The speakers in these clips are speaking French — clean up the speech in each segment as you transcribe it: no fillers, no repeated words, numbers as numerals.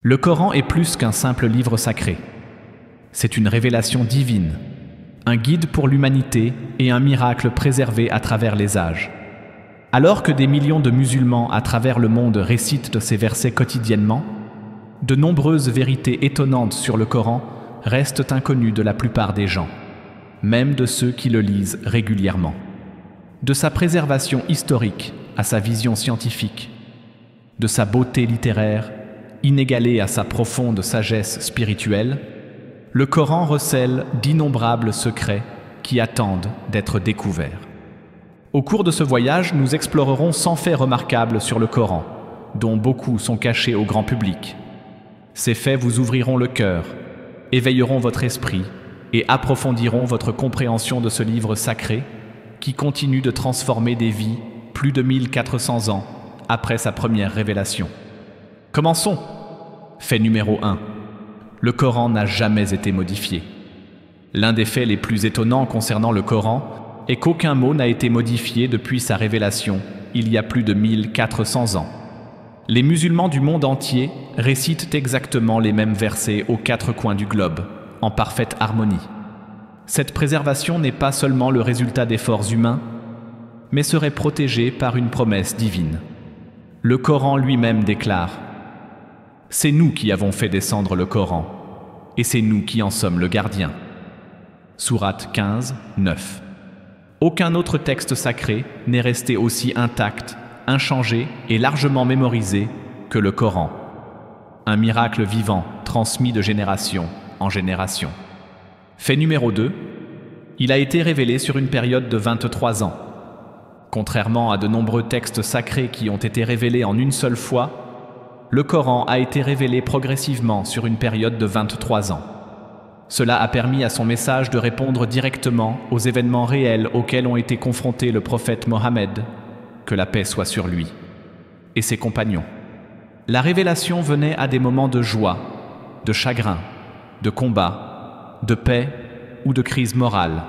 Le Coran est plus qu'un simple livre sacré. C'est une révélation divine, un guide pour l'humanité et un miracle préservé à travers les âges. Alors que des millions de musulmans à travers le monde récitent ces versets quotidiennement, de nombreuses vérités étonnantes sur le Coran restent inconnues de la plupart des gens, même de ceux qui le lisent régulièrement. De sa préservation historique à sa vision scientifique, de sa beauté littéraire, inégalée à sa profonde sagesse spirituelle, le Coran recèle d'innombrables secrets qui attendent d'être découverts. Au cours de ce voyage, nous explorerons 100 faits remarquables sur le Coran, dont beaucoup sont cachés au grand public. Ces faits vous ouvriront le cœur, éveilleront votre esprit et approfondiront votre compréhension de ce livre sacré qui continue de transformer des vies plus de 1400 ans après sa première révélation. Commençons. Fait numéro 1. Le Coran n'a jamais été modifié. L'un des faits les plus étonnants concernant le Coran est qu'aucun mot n'a été modifié depuis sa révélation, il y a plus de 1400 ans. Les musulmans du monde entier récitent exactement les mêmes versets aux 4 coins du globe, en parfaite harmonie. Cette préservation n'est pas seulement le résultat d'efforts humains, mais serait protégée par une promesse divine. Le Coran lui-même déclare « C'est nous qui avons fait descendre le Coran, et c'est nous qui en sommes le gardien. » Sourate 15, 9. Aucun autre texte sacré n'est resté aussi intact, inchangé et largement mémorisé que le Coran. Un miracle vivant transmis de génération en génération. Fait numéro 2. Il a été révélé sur une période de 23 ans. Contrairement à de nombreux textes sacrés qui ont été révélés en une seule fois, le Coran a été révélé progressivement sur une période de 23 ans. Cela a permis à son message de répondre directement aux événements réels auxquels ont été confrontés le prophète Mohammed, que la paix soit sur lui, et ses compagnons. La révélation venait à des moments de joie, de chagrin, de combat, de paix ou de crise morale,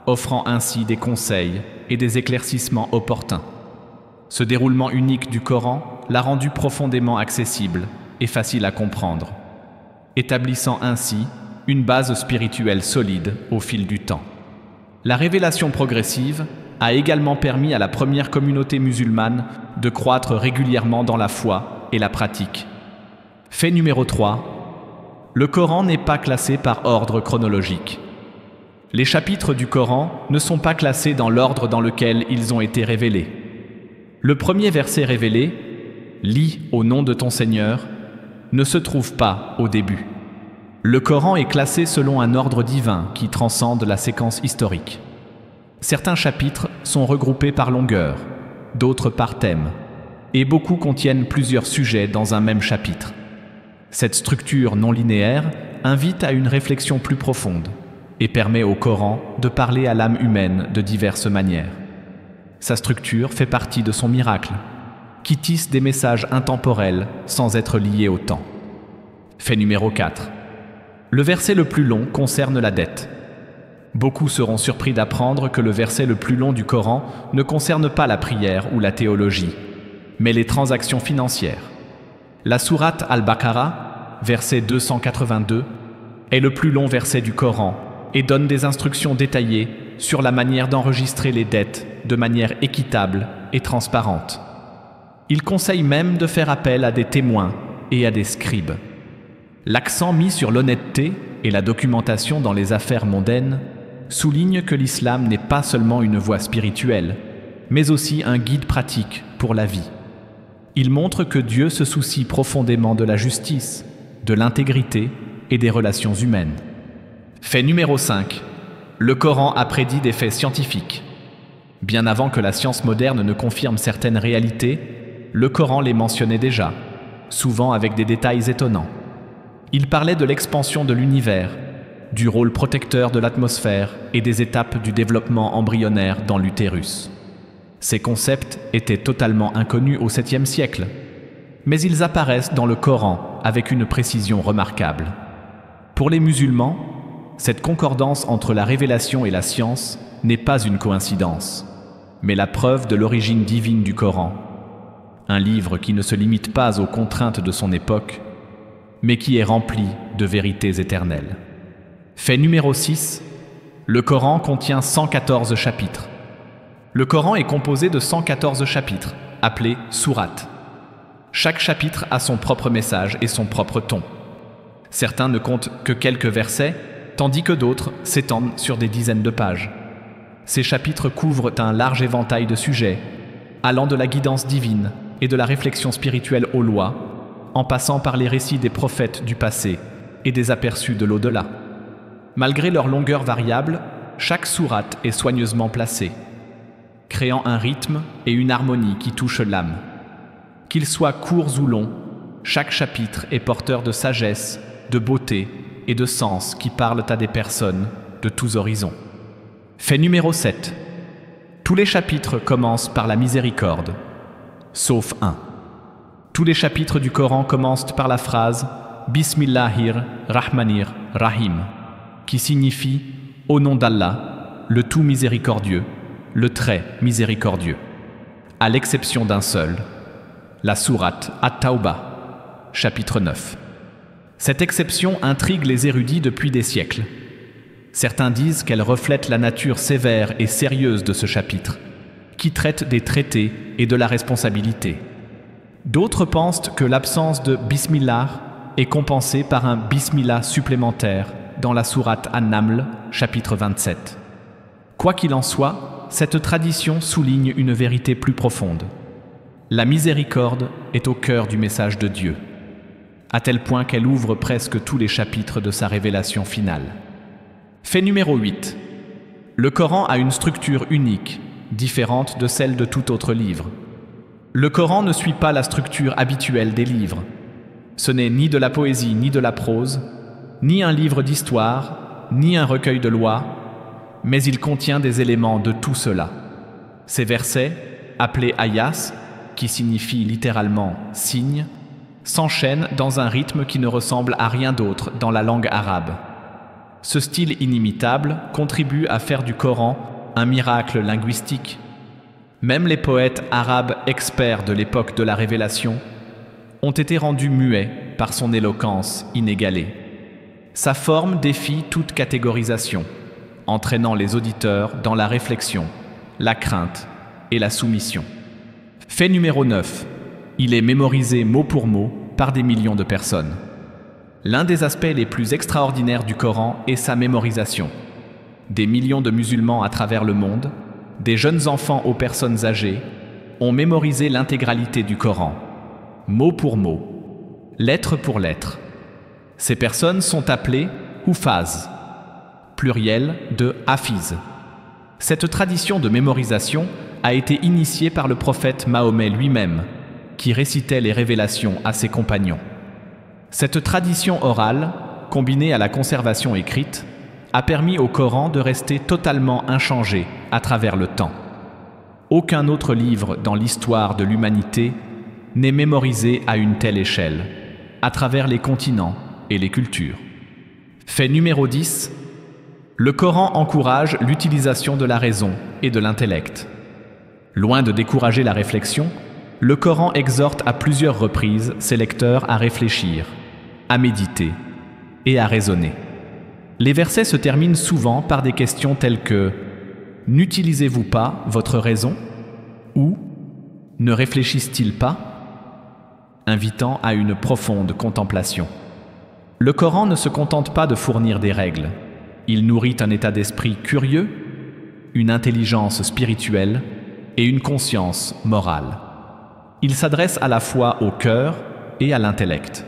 offrant ainsi des conseils et des éclaircissements opportuns. Ce déroulement unique du Coran l'a rendu profondément accessible et facile à comprendre, établissant ainsi une base spirituelle solide au fil du temps. La révélation progressive a également permis à la première communauté musulmane de croître régulièrement dans la foi et la pratique. Fait numéro 3. Le Coran n'est pas classé par ordre chronologique. Les chapitres du Coran ne sont pas classés dans l'ordre dans lequel ils ont été révélés. Le premier verset révélé, « Lis au nom de ton Seigneur », ne se trouve pas au début. Le Coran est classé selon un ordre divin qui transcende la séquence historique. Certains chapitres sont regroupés par longueur, d'autres par thème, et beaucoup contiennent plusieurs sujets dans un même chapitre. Cette structure non linéaire invite à une réflexion plus profonde et permet au Coran de parler à l'âme humaine de diverses manières. Sa structure fait partie de son miracle, qui tisse des messages intemporels sans être liés au temps. Fait numéro 4. Le verset le plus long concerne la dette. Beaucoup seront surpris d'apprendre que le verset le plus long du Coran ne concerne pas la prière ou la théologie, mais les transactions financières. La sourate Al-Baqarah, verset 282, est le plus long verset du Coran et donne des instructions détaillées sur la manière d'enregistrer les dettes de manière équitable et transparente. Il conseille même de faire appel à des témoins et à des scribes. L'accent mis sur l'honnêteté et la documentation dans les affaires mondaines souligne que l'islam n'est pas seulement une voie spirituelle, mais aussi un guide pratique pour la vie. Il montre que Dieu se soucie profondément de la justice, de l'intégrité et des relations humaines. Fait numéro 5. Le Coran a prédit des faits scientifiques. Bien avant que la science moderne ne confirme certaines réalités, le Coran les mentionnait déjà, souvent avec des détails étonnants. Il parlait de l'expansion de l'univers, du rôle protecteur de l'atmosphère et des étapes du développement embryonnaire dans l'utérus. Ces concepts étaient totalement inconnus au 7e siècle, mais ils apparaissent dans le Coran avec une précision remarquable. Pour les musulmans, cette concordance entre la révélation et la science n'est pas une coïncidence, mais la preuve de l'origine divine du Coran. Un livre qui ne se limite pas aux contraintes de son époque, mais qui est rempli de vérités éternelles. Fait numéro 6. Le Coran contient 114 chapitres. Le Coran est composé de 114 chapitres, appelés sourates. Chaque chapitre a son propre message et son propre ton. Certains ne comptent que quelques versets, tandis que d'autres s'étendent sur des dizaines de pages. Ces chapitres couvrent un large éventail de sujets, allant de la guidance divine et de la réflexion spirituelle aux lois, en passant par les récits des prophètes du passé et des aperçus de l'au-delà. Malgré leur longueur variable, chaque sourate est soigneusement placée, créant un rythme et une harmonie qui touchent l'âme. Qu'ils soient courts ou longs, chaque chapitre est porteur de sagesse, de beauté et de sens qui parlent à des personnes de tous horizons. Fait numéro 7. Tous les chapitres commencent par la miséricorde, sauf un. Tous les chapitres du Coran commencent par la phrase « Bismillahir Rahmanir Rahim » qui signifie « Au nom d'Allah, le tout miséricordieux, le très miséricordieux », à l'exception d'un seul, la sourate At-Tawbah, chapitre 9. Cette exception intrigue les érudits depuis des siècles. Certains disent qu'elle reflète la nature sévère et sérieuse de ce chapitre, qui traite des traités et de la responsabilité. D'autres pensent que l'absence de Bismillah est compensée par un Bismillah supplémentaire dans la sourate An-Naml, chapitre 27. Quoi qu'il en soit, cette tradition souligne une vérité plus profonde. La miséricorde est au cœur du message de Dieu, à tel point qu'elle ouvre presque tous les chapitres de sa révélation finale. Fait numéro 8. Le Coran a une structure unique, différente de celle de tout autre livre. Le Coran ne suit pas la structure habituelle des livres. Ce n'est ni de la poésie ni de la prose, ni un livre d'histoire, ni un recueil de lois, mais il contient des éléments de tout cela. Ces versets, appelés ayas, qui signifie littéralement « signe », s'enchaînent dans un rythme qui ne ressemble à rien d'autre dans la langue arabe. Ce style inimitable contribue à faire du Coran un miracle linguistique. Même les poètes arabes experts de l'époque de la Révélation ont été rendus muets par son éloquence inégalée. Sa forme défie toute catégorisation, entraînant les auditeurs dans la réflexion, la crainte et la soumission. Fait numéro 9. Il est mémorisé mot pour mot par des millions de personnes. L'un des aspects les plus extraordinaires du Coran est sa mémorisation. Des millions de musulmans à travers le monde, des jeunes enfants aux personnes âgées, ont mémorisé l'intégralité du Coran, mot pour mot, lettre pour lettre. Ces personnes sont appelées Hufaz, pluriel de Hafiz. Cette tradition de mémorisation a été initiée par le prophète Mahomet lui-même, qui récitait les révélations à ses compagnons. Cette tradition orale, combinée à la conservation écrite, a permis au Coran de rester totalement inchangé à travers le temps. Aucun autre livre dans l'histoire de l'humanité n'est mémorisé à une telle échelle, à travers les continents et les cultures. Fait numéro 10. Le Coran encourage l'utilisation de la raison et de l'intellect. Loin de décourager la réflexion, le Coran exhorte à plusieurs reprises ses lecteurs à réfléchir, à méditer et à raisonner. Les versets se terminent souvent par des questions telles que « N'utilisez-vous pas votre raison ?» ou « Ne réfléchissent-ils pas ?» invitant à une profonde contemplation. Le Coran ne se contente pas de fournir des règles. Il nourrit un état d'esprit curieux, une intelligence spirituelle et une conscience morale. Il s'adresse à la fois au cœur et à l'intellect.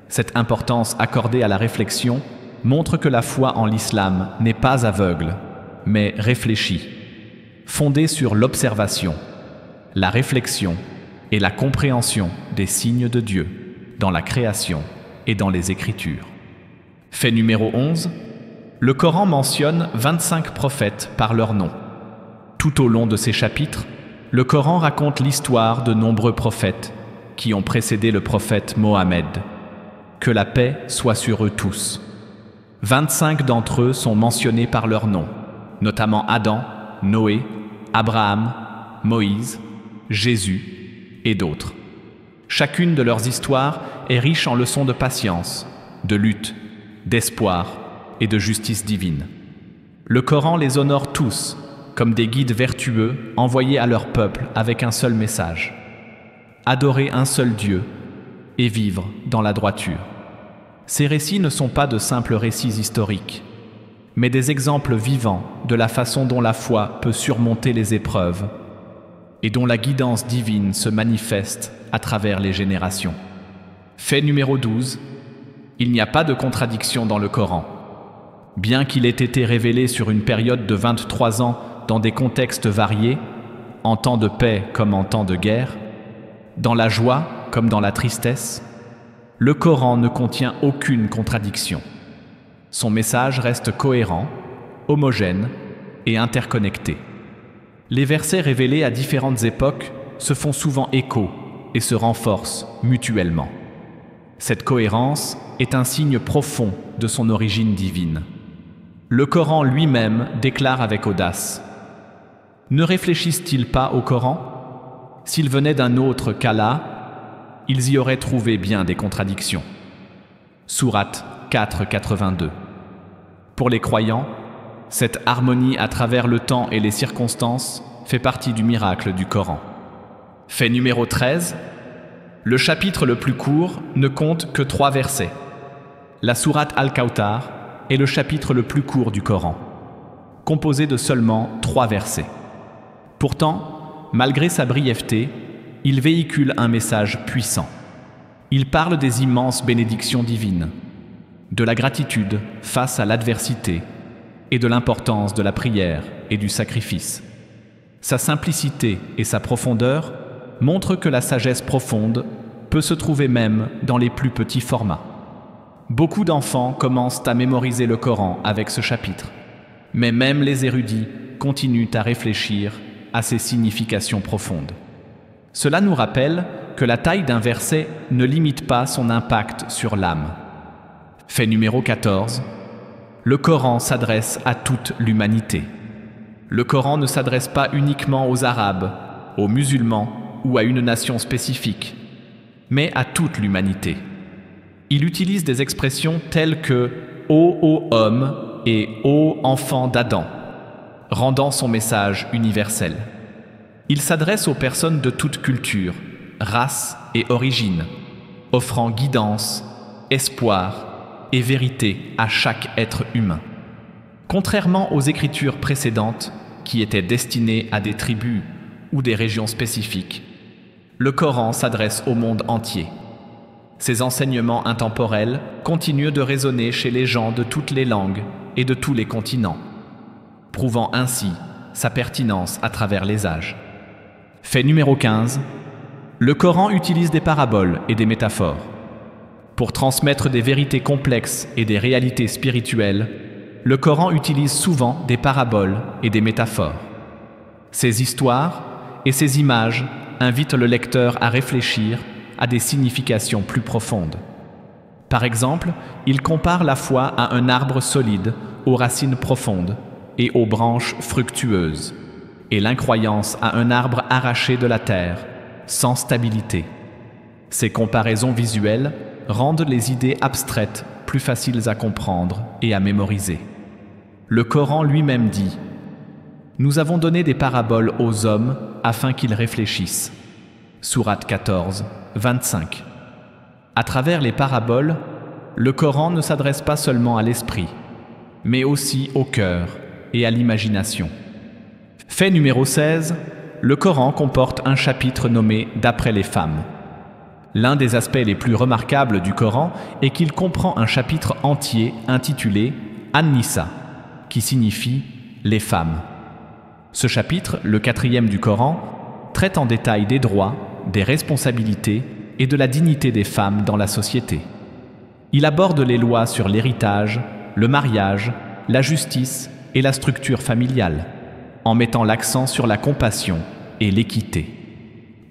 Cette importance accordée à la réflexion montre que la foi en l'islam n'est pas aveugle, mais réfléchie, fondée sur l'observation, la réflexion et la compréhension des signes de Dieu dans la création et dans les Écritures. Fait numéro 11. Le Coran mentionne 25 prophètes par leur nom. Tout au long de ces chapitres, le Coran raconte l'histoire de nombreux prophètes qui ont précédé le prophète Mohammed. Que la paix soit sur eux tous. 25 d'entre eux sont mentionnés par leur nom, notamment Adam, Noé, Abraham, Moïse, Jésus et d'autres. Chacune de leurs histoires est riche en leçons de patience, de lutte, d'espoir et de justice divine. Le Coran les honore tous comme des guides vertueux envoyés à leur peuple avec un seul message: adorer un seul Dieu et vivre dans la droiture. Ces récits ne sont pas de simples récits historiques, mais des exemples vivants de la façon dont la foi peut surmonter les épreuves et dont la guidance divine se manifeste à travers les générations. Fait numéro 12. Il n'y a pas de contradiction dans le Coran. Bien qu'il ait été révélé sur une période de 23 ans dans des contextes variés, en temps de paix comme en temps de guerre, dans la joie comme dans la tristesse, le Coran ne contient aucune contradiction. Son message reste cohérent, homogène et interconnecté. Les versets révélés à différentes époques se font souvent écho et se renforcent mutuellement. Cette cohérence est un signe profond de son origine divine. Le Coran lui-même déclare avec audace: ne réfléchissent-ils pas au Coran? S'ils venaient d'un autre qu'Allah, ils y auraient trouvé bien des contradictions. Sourate 4:82. Pour les croyants, cette harmonie à travers le temps et les circonstances fait partie du miracle du Coran. Fait numéro 13. Le chapitre le plus court ne compte que 3 versets. La sourate Al-Kawthar est le chapitre le plus court du Coran, composé de seulement 3 versets. Pourtant, malgré sa brièveté, il véhicule un message puissant. Il parle des immenses bénédictions divines, de la gratitude face à l'adversité et de l'importance de la prière et du sacrifice. Sa simplicité et sa profondeur montrent que la sagesse profonde peut se trouver même dans les plus petits formats. Beaucoup d'enfants commencent à mémoriser le Coran avec ce chapitre, mais même les érudits continuent à réfléchir à ses significations profondes. Cela nous rappelle que la taille d'un verset ne limite pas son impact sur l'âme. Fait numéro 14. Le Coran s'adresse à toute l'humanité. Le Coran ne s'adresse pas uniquement aux Arabes, aux musulmans ou à une nation spécifique, mais à toute l'humanité. Il utilise des expressions telles que « ô homme » et « ô enfant d'Adam », rendant son message universel. Il s'adresse aux personnes de toute culture, race et origine, offrant guidance, espoir et vérité à chaque être humain. Contrairement aux écritures précédentes, qui étaient destinées à des tribus ou des régions spécifiques, le Coran s'adresse au monde entier. Ses enseignements intemporels continuent de résonner chez les gens de toutes les langues et de tous les continents, prouvant ainsi sa pertinence à travers les âges. Fait numéro 15. Le Coran utilise des paraboles et des métaphores. Pour transmettre des vérités complexes et des réalités spirituelles, le Coran utilise souvent des paraboles et des métaphores. Ces histoires et ces images invitent le lecteur à réfléchir à des significations plus profondes. Par exemple, il compare la foi à un arbre solide aux racines profondes et aux branches fructueuses, et l'incroyance à un arbre arraché de la terre, sans stabilité. Ces comparaisons visuelles rendent les idées abstraites plus faciles à comprendre et à mémoriser. Le Coran lui-même dit: « Nous avons donné des paraboles aux hommes afin qu'ils réfléchissent. » Sourate 14, 25. À travers les paraboles, le Coran ne s'adresse pas seulement à l'esprit, mais aussi au cœur et à l'imagination. Fait numéro 16, le Coran comporte un chapitre nommé « D'après les femmes ». L'un des aspects les plus remarquables du Coran est qu'il comprend un chapitre entier intitulé « An-Nisa », qui signifie « les femmes ». Ce chapitre, le 4e du Coran, traite en détail des droits, des responsabilités et de la dignité des femmes dans la société. Il aborde les lois sur l'héritage, le mariage, la justice et la structure familiale, en mettant l'accent sur la compassion et l'équité.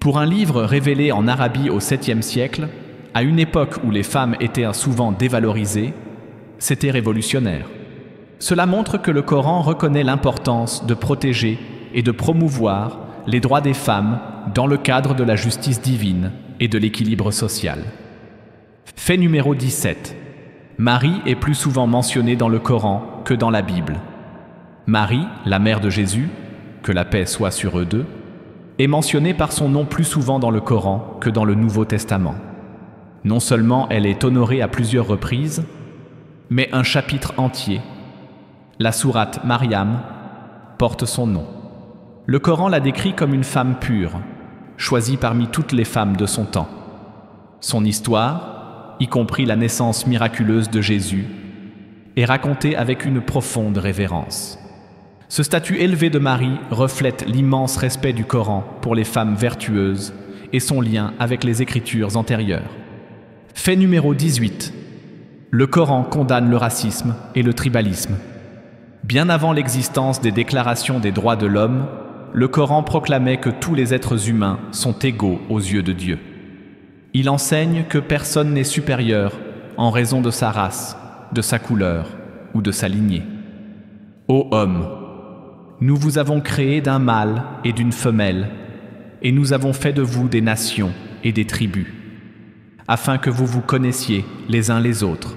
Pour un livre révélé en Arabie au 7e siècle, à une époque où les femmes étaient souvent dévalorisées, c'était révolutionnaire. Cela montre que le Coran reconnaît l'importance de protéger et de promouvoir les droits des femmes dans le cadre de la justice divine et de l'équilibre social. Fait numéro 17. Marie est plus souvent mentionnée dans le Coran que dans la Bible. Marie, la mère de Jésus, que la paix soit sur eux deux, est mentionnée par son nom plus souvent dans le Coran que dans le Nouveau Testament. Non seulement elle est honorée à plusieurs reprises, mais un chapitre entier, la sourate Mariam, porte son nom. Le Coran la décrit comme une femme pure, choisie parmi toutes les femmes de son temps. Son histoire, y compris la naissance miraculeuse de Jésus, est racontée avec une profonde révérence. Ce statut élevé de Marie reflète l'immense respect du Coran pour les femmes vertueuses et son lien avec les écritures antérieures. Fait numéro 18. Le Coran condamne le racisme et le tribalisme. Bien avant l'existence des déclarations des droits de l'homme, le Coran proclamait que tous les êtres humains sont égaux aux yeux de Dieu. Il enseigne que personne n'est supérieur en raison de sa race, de sa couleur ou de sa lignée. Ô homme, nous vous avons créé d'un mâle et d'une femelle, et nous avons fait de vous des nations et des tribus, afin que vous vous connaissiez les uns les autres.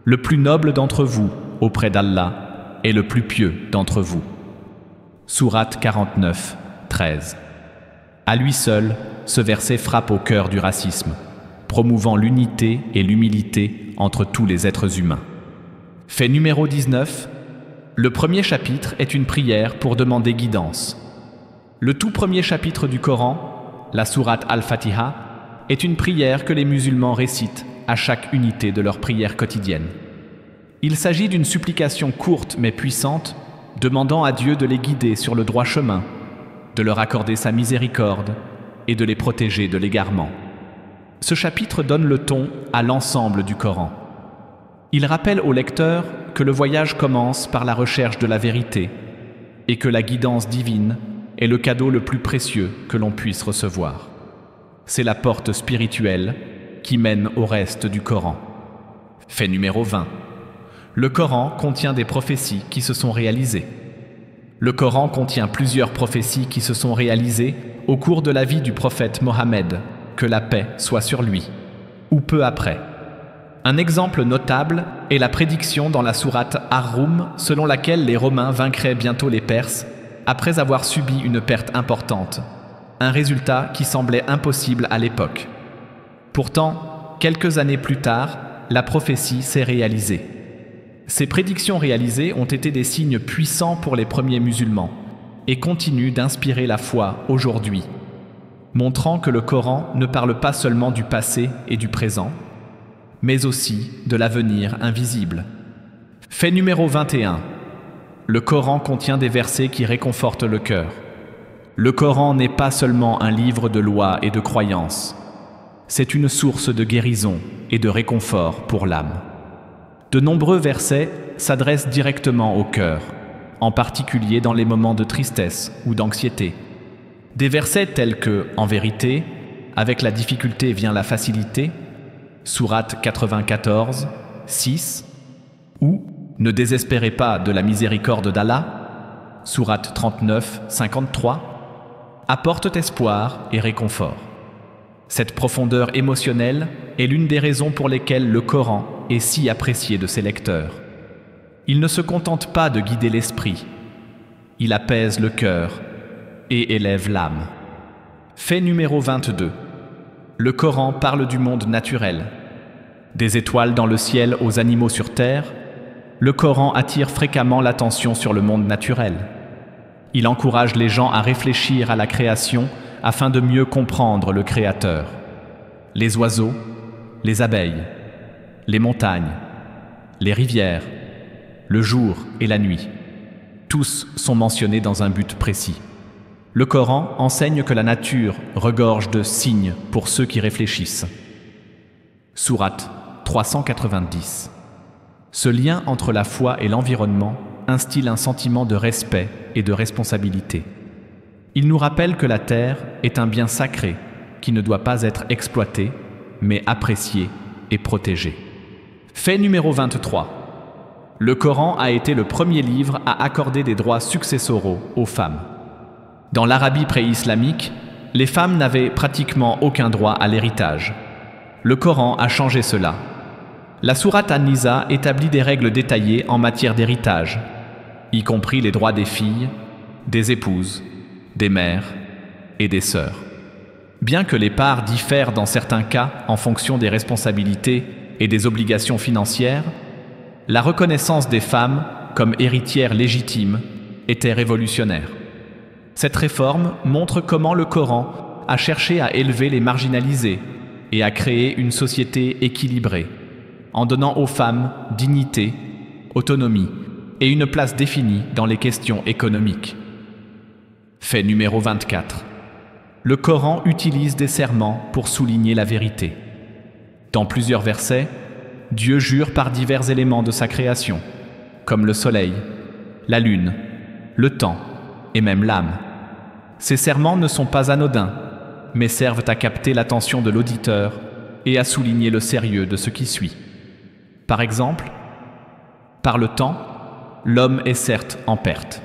Le plus noble d'entre vous, auprès d'Allah, est le plus pieux d'entre vous. Sourate 49, 13. À lui seul, ce verset frappe au cœur du racisme, promouvant l'unité et l'humilité entre tous les êtres humains. Fait numéro 19. Le premier chapitre est une prière pour demander guidance. Le tout premier chapitre du Coran, la sourate Al-Fatiha, est une prière que les musulmans récitent à chaque unité de leur prière quotidienne. Il s'agit d'une supplication courte mais puissante, demandant à Dieu de les guider sur le droit chemin, de leur accorder sa miséricorde et de les protéger de l'égarement. Ce chapitre donne le ton à l'ensemble du Coran. Il rappelle au lecteur que le voyage commence par la recherche de la vérité et que la guidance divine est le cadeau le plus précieux que l'on puisse recevoir. C'est la porte spirituelle qui mène au reste du Coran. Fait numéro 20. Le Coran contient des prophéties qui se sont réalisées. Le Coran contient plusieurs prophéties qui se sont réalisées au cours de la vie du prophète Mohammed, que la paix soit sur lui, ou peu après. Un exemple notable est la prédiction dans la sourate Ar-Rum selon laquelle les Romains vaincraient bientôt les Perses après avoir subi une perte importante, un résultat qui semblait impossible à l'époque. Pourtant, quelques années plus tard, la prophétie s'est réalisée. Ces prédictions réalisées ont été des signes puissants pour les premiers musulmans et continuent d'inspirer la foi aujourd'hui, montrant que le Coran ne parle pas seulement du passé et du présent, mais aussi de l'avenir invisible. Fait numéro 21. Le Coran contient des versets qui réconfortent le cœur. Le Coran n'est pas seulement un livre de lois et de croyances. C'est une source de guérison et de réconfort pour l'âme. De nombreux versets s'adressent directement au cœur, en particulier dans les moments de tristesse ou d'anxiété. Des versets tels que « En vérité, avec la difficulté vient la facilité » Sourate 94, 6 ou « Ne désespérez pas de la miséricorde d'Allah » Sourate 39, 53 apportent espoir et réconfort. Cette profondeur émotionnelle est l'une des raisons pour lesquelles le Coran est si apprécié de ses lecteurs. Il ne se contente pas de guider l'esprit, il apaise le cœur et élève l'âme. Fait numéro 22. Le Coran parle du monde naturel. Des étoiles dans le ciel aux animaux sur terre, le Coran attire fréquemment l'attention sur le monde naturel. Il encourage les gens à réfléchir à la création afin de mieux comprendre le Créateur. Les oiseaux, les abeilles, les montagnes, les rivières, le jour et la nuit. Tous sont mentionnés dans un but précis. Le Coran enseigne que la nature regorge de signes pour ceux qui réfléchissent. Sourate 390. Ce lien entre la foi et l'environnement instille un sentiment de respect et de responsabilité. Il nous rappelle que la terre est un bien sacré qui ne doit pas être exploité, mais apprécié et protégé. Fait numéro 23. Le Coran a été le premier livre à accorder des droits successoraux aux femmes. Dans l'Arabie pré-islamique, les femmes n'avaient pratiquement aucun droit à l'héritage. Le Coran a changé cela. La sourate An-Nisa établit des règles détaillées en matière d'héritage, y compris les droits des filles, des épouses, des mères et des sœurs. Bien que les parts diffèrent dans certains cas en fonction des responsabilités et des obligations financières, la reconnaissance des femmes comme héritières légitimes était révolutionnaire. Cette réforme montre comment le Coran a cherché à élever les marginalisés et à créer une société équilibrée, en donnant aux femmes dignité, autonomie et une place définie dans les questions économiques. Fait numéro 24. Le Coran utilise des serments pour souligner la vérité. Dans plusieurs versets, Dieu jure par divers éléments de sa création, comme le soleil, la lune, le temps et même l'âme. Ces serments ne sont pas anodins, mais servent à capter l'attention de l'auditeur et à souligner le sérieux de ce qui suit. Par exemple, par le temps, l'homme est certes en perte.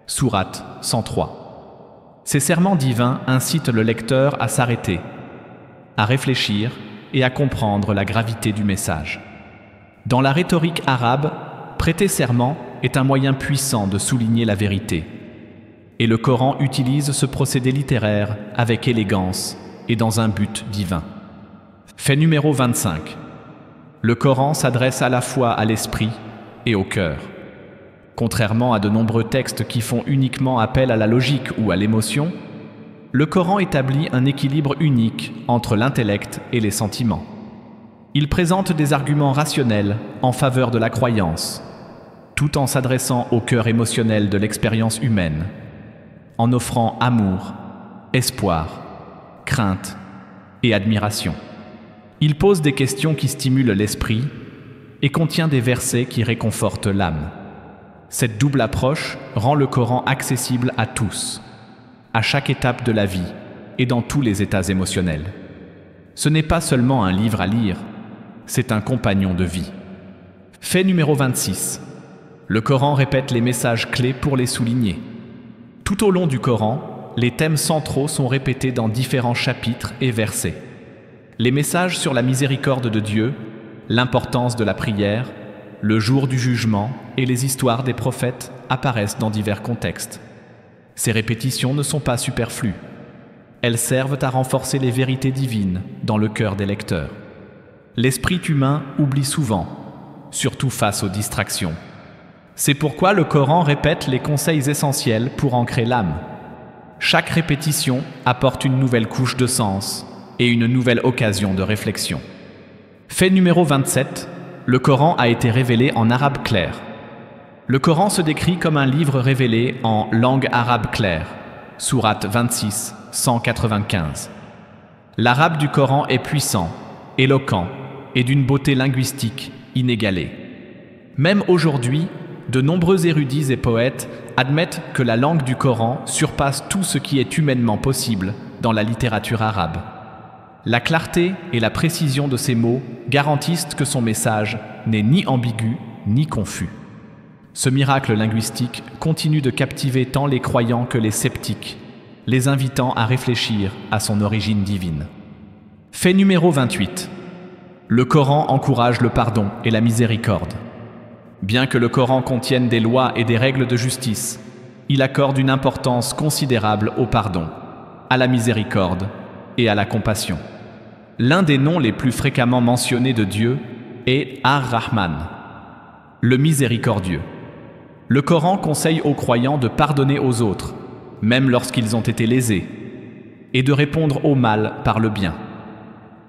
Sourate 103. Ces serments divins incitent le lecteur à s'arrêter, à réfléchir et à comprendre la gravité du message. Dans la rhétorique arabe, prêter serment est un moyen puissant de souligner la vérité. Et le Coran utilise ce procédé littéraire avec élégance et dans un but divin. Fait numéro 25. Le Coran s'adresse à la fois à l'esprit et au cœur. Contrairement à de nombreux textes qui font uniquement appel à la logique ou à l'émotion, le Coran établit un équilibre unique entre l'intellect et les sentiments. Il présente des arguments rationnels en faveur de la croyance, tout en s'adressant au cœur émotionnel de l'expérience humaine, en offrant amour, espoir, crainte et admiration. Il pose des questions qui stimulent l'esprit et contient des versets qui réconfortent l'âme. Cette double approche rend le Coran accessible à tous, à chaque étape de la vie et dans tous les états émotionnels. Ce n'est pas seulement un livre à lire, c'est un compagnon de vie. Fait numéro 26. Le Coran répète les messages clés pour les souligner. Tout au long du Coran, les thèmes centraux sont répétés dans différents chapitres et versets. Les messages sur la miséricorde de Dieu, l'importance de la prière, le jour du jugement et les histoires des prophètes apparaissent dans divers contextes. Ces répétitions ne sont pas superflues. Elles servent à renforcer les vérités divines dans le cœur des lecteurs. L'esprit humain oublie souvent, surtout face aux distractions. C'est pourquoi le Coran répète les conseils essentiels pour ancrer l'âme. Chaque répétition apporte une nouvelle couche de sens et une nouvelle occasion de réflexion. Fait numéro 27, le Coran a été révélé en arabe clair. Le Coran se décrit comme un livre révélé en langue arabe claire, sourate 26, 195. L'arabe du Coran est puissant, éloquent et d'une beauté linguistique inégalée. Même aujourd'hui, de nombreux érudits et poètes admettent que la langue du Coran surpasse tout ce qui est humainement possible dans la littérature arabe. La clarté et la précision de ces mots garantissent que son message n'est ni ambigu ni confus. Ce miracle linguistique continue de captiver tant les croyants que les sceptiques, les invitant à réfléchir à son origine divine. Fait numéro 28. Le Coran encourage le pardon et la miséricorde. Bien que le Coran contienne des lois et des règles de justice, il accorde une importance considérable au pardon, à la miséricorde et à la compassion. L'un des noms les plus fréquemment mentionnés de Dieu est Ar-Rahman, le miséricordieux. Le Coran conseille aux croyants de pardonner aux autres, même lorsqu'ils ont été lésés, et de répondre au mal par le bien.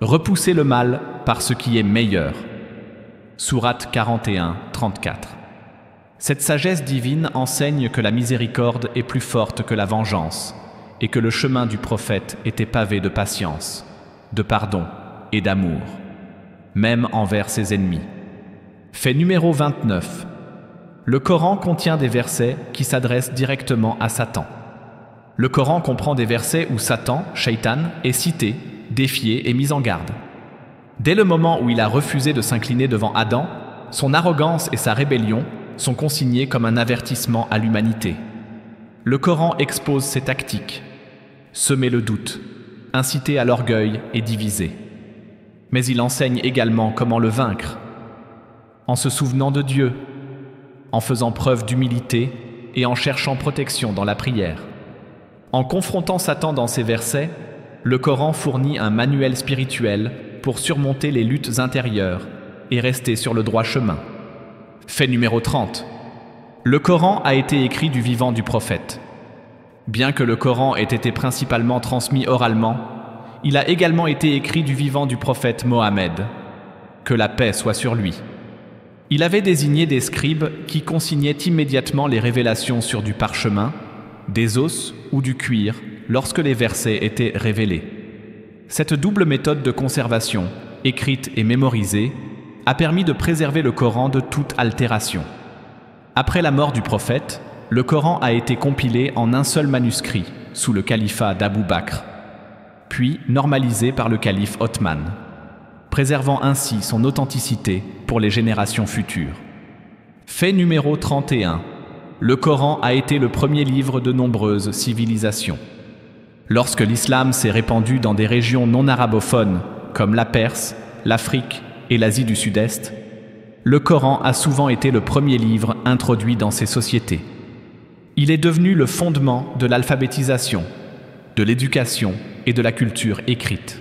Repousser le mal par ce qui est meilleur. Sourate 41, 34. Cette sagesse divine enseigne que la miséricorde est plus forte que la vengeance et que le chemin du prophète était pavé de patience, de pardon et d'amour, même envers ses ennemis. Fait numéro 29. Le Coran contient des versets qui s'adressent directement à Satan. Le Coran comprend des versets où Satan, Shaitan, est cité, défié et mis en garde. Dès le moment où il a refusé de s'incliner devant Adam, son arrogance et sa rébellion sont consignés comme un avertissement à l'humanité. Le Coran expose ses tactiques. semer le doute, inciter à l'orgueil et diviser. Mais il enseigne également comment le vaincre, en se souvenant de Dieu, en faisant preuve d'humilité et en cherchant protection dans la prière. En confrontant Satan dans ces versets, le Coran fournit un manuel spirituel pour surmonter les luttes intérieures et rester sur le droit chemin. Fait numéro 30. Le Coran a été écrit du vivant du prophète. Bien que le Coran ait été principalement transmis oralement, il a également été écrit du vivant du prophète Mohammed. Que la paix soit sur lui. Il avait désigné des scribes qui consignaient immédiatement les révélations sur du parchemin, des os ou du cuir lorsque les versets étaient révélés. Cette double méthode de conservation, écrite et mémorisée, a permis de préserver le Coran de toute altération. Après la mort du prophète, le Coran a été compilé en un seul manuscrit sous le califat d'Abou Bakr, puis normalisé par le calife Othman, préservant ainsi son authenticité pour les générations futures. Fait numéro 31. Le Coran a été le premier livre de nombreuses civilisations. Lorsque l'islam s'est répandu dans des régions non arabophones comme la Perse, l'Afrique et l'Asie du Sud-Est, le Coran a souvent été le premier livre introduit dans ces sociétés. Il est devenu le fondement de l'alphabétisation, de l'éducation et de la culture écrite.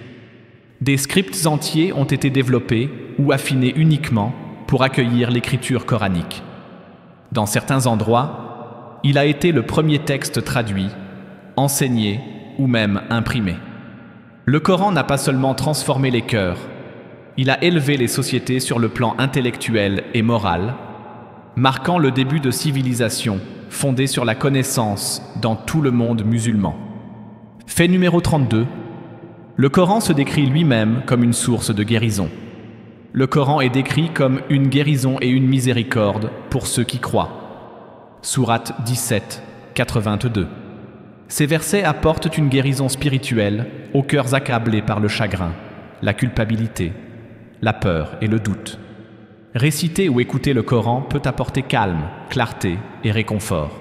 Des scripts entiers ont été développés ou affinés uniquement pour accueillir l'écriture coranique. Dans certains endroits, il a été le premier texte traduit, enseigné ou même imprimé. Le Coran n'a pas seulement transformé les cœurs, il a élevé les sociétés sur le plan intellectuel et moral, marquant le début de civilisation fondée sur la connaissance dans tout le monde musulman. Fait numéro 32. Le Coran se décrit lui-même comme une source de guérison. Le Coran est décrit comme une guérison et une miséricorde pour ceux qui croient. Sourate 17, 82. Ces versets apportent une guérison spirituelle aux cœurs accablés par le chagrin, la culpabilité, la peur et le doute. Réciter ou écouter le Coran peut apporter calme, clarté et réconfort,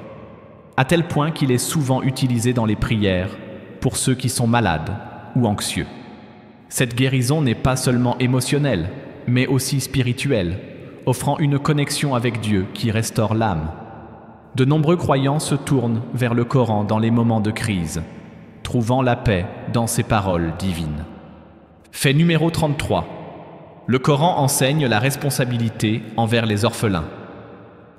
à tel point qu'il est souvent utilisé dans les prières pour ceux qui sont malades ou anxieux. Cette guérison n'est pas seulement émotionnelle, mais aussi spirituelle, offrant une connexion avec Dieu qui restaure l'âme. De nombreux croyants se tournent vers le Coran dans les moments de crise, trouvant la paix dans ses paroles divines. Fait numéro 33. Le Coran enseigne la responsabilité envers les orphelins.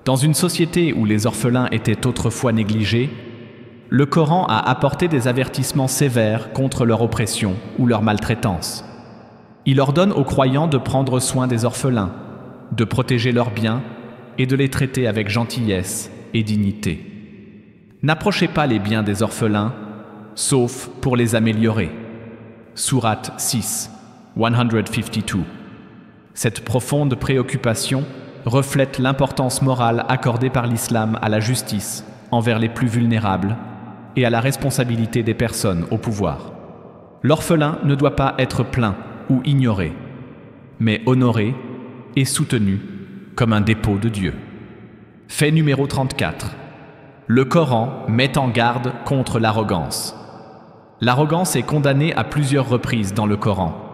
Dans une société où les orphelins étaient autrefois négligés, le Coran a apporté des avertissements sévères contre leur oppression ou leur maltraitance. Il ordonne aux croyants de prendre soin des orphelins, de protéger leurs biens et de les traiter avec gentillesse et dignité. N'approchez pas les biens des orphelins, sauf pour les améliorer. Sourate 6, 152. Cette profonde préoccupation reflète l'importance morale accordée par l'islam à la justice envers les plus vulnérables et à la responsabilité des personnes au pouvoir. L'orphelin ne doit pas être plaint ou ignoré, mais honoré et soutenu comme un dépôt de Dieu. Fait numéro 34. Le Coran met en garde contre l'arrogance. L'arrogance est condamnée à plusieurs reprises dans le Coran.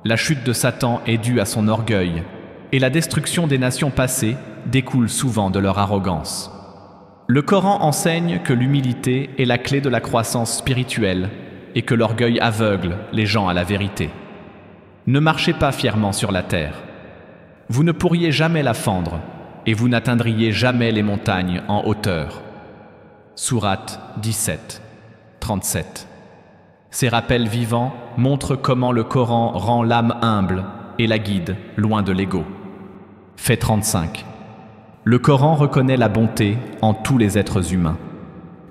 La chute de Satan est due à son orgueil, et la destruction des nations passées découle souvent de leur arrogance. Le Coran enseigne que l'humilité est la clé de la croissance spirituelle et que l'orgueil aveugle les gens à la vérité. Ne marchez pas fièrement sur la terre. Vous ne pourriez jamais la fendre et vous n'atteindriez jamais les montagnes en hauteur. Sourate 17, 37. Ces rappels vivants montrent comment le Coran rend l'âme humble et la guide loin de l'ego. Fait 35. Le Coran reconnaît la bonté en tous les êtres humains.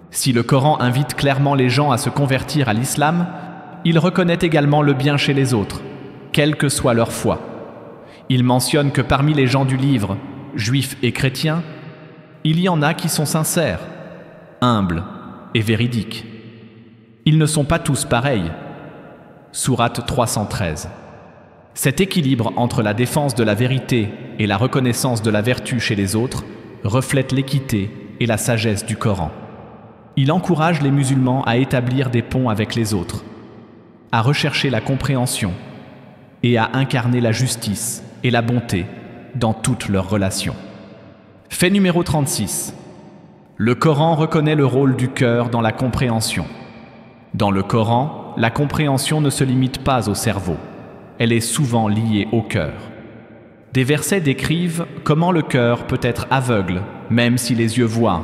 Si le Coran invite clairement les gens à se convertir à l'islam, il reconnaît également le bien chez les autres, quelle que soit leur foi. Il mentionne que parmi les gens du livre, juifs et chrétiens, il y en a qui sont sincères, humbles et véridiques. Ils ne sont pas tous pareils. Sourate 313. Cet équilibre entre la défense de la vérité et la reconnaissance de la vertu chez les autres reflète l'équité et la sagesse du Coran. Il encourage les musulmans à établir des ponts avec les autres, à rechercher la compréhension et à incarner la justice et la bonté dans toutes leurs relations. Fait numéro 36. Le Coran reconnaît le rôle du cœur dans la compréhension. Dans le Coran, la compréhension ne se limite pas au cerveau. Elle est souvent liée au cœur. Des versets décrivent comment le cœur peut être aveugle, même si les yeux voient.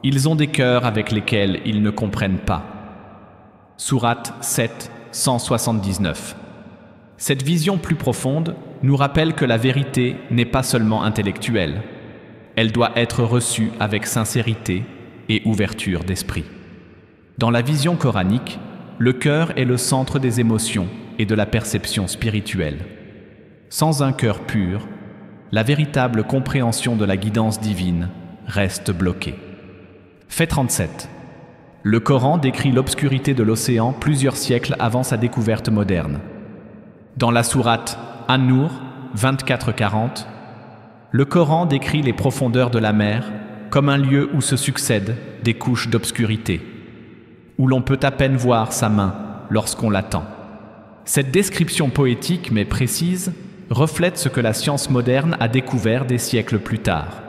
Ils ont des cœurs avec lesquels ils ne comprennent pas. Sourate 7, 179. Cette vision plus profonde nous rappelle que la vérité n'est pas seulement intellectuelle. Elle doit être reçue avec sincérité et ouverture d'esprit. Dans la vision coranique, le cœur est le centre des émotions et de la perception spirituelle. Sans un cœur pur, la véritable compréhension de la guidance divine reste bloquée. Fait 37. Le Coran décrit l'obscurité de l'océan plusieurs siècles avant sa découverte moderne. Dans la sourate An-Nur 24-40, le Coran décrit les profondeurs de la mer comme un lieu où se succèdent des couches d'obscurité, où l'on peut à peine voir sa main lorsqu'on l'attend. Cette description poétique mais précise reflète ce que la science moderne a découvert des siècles plus tard,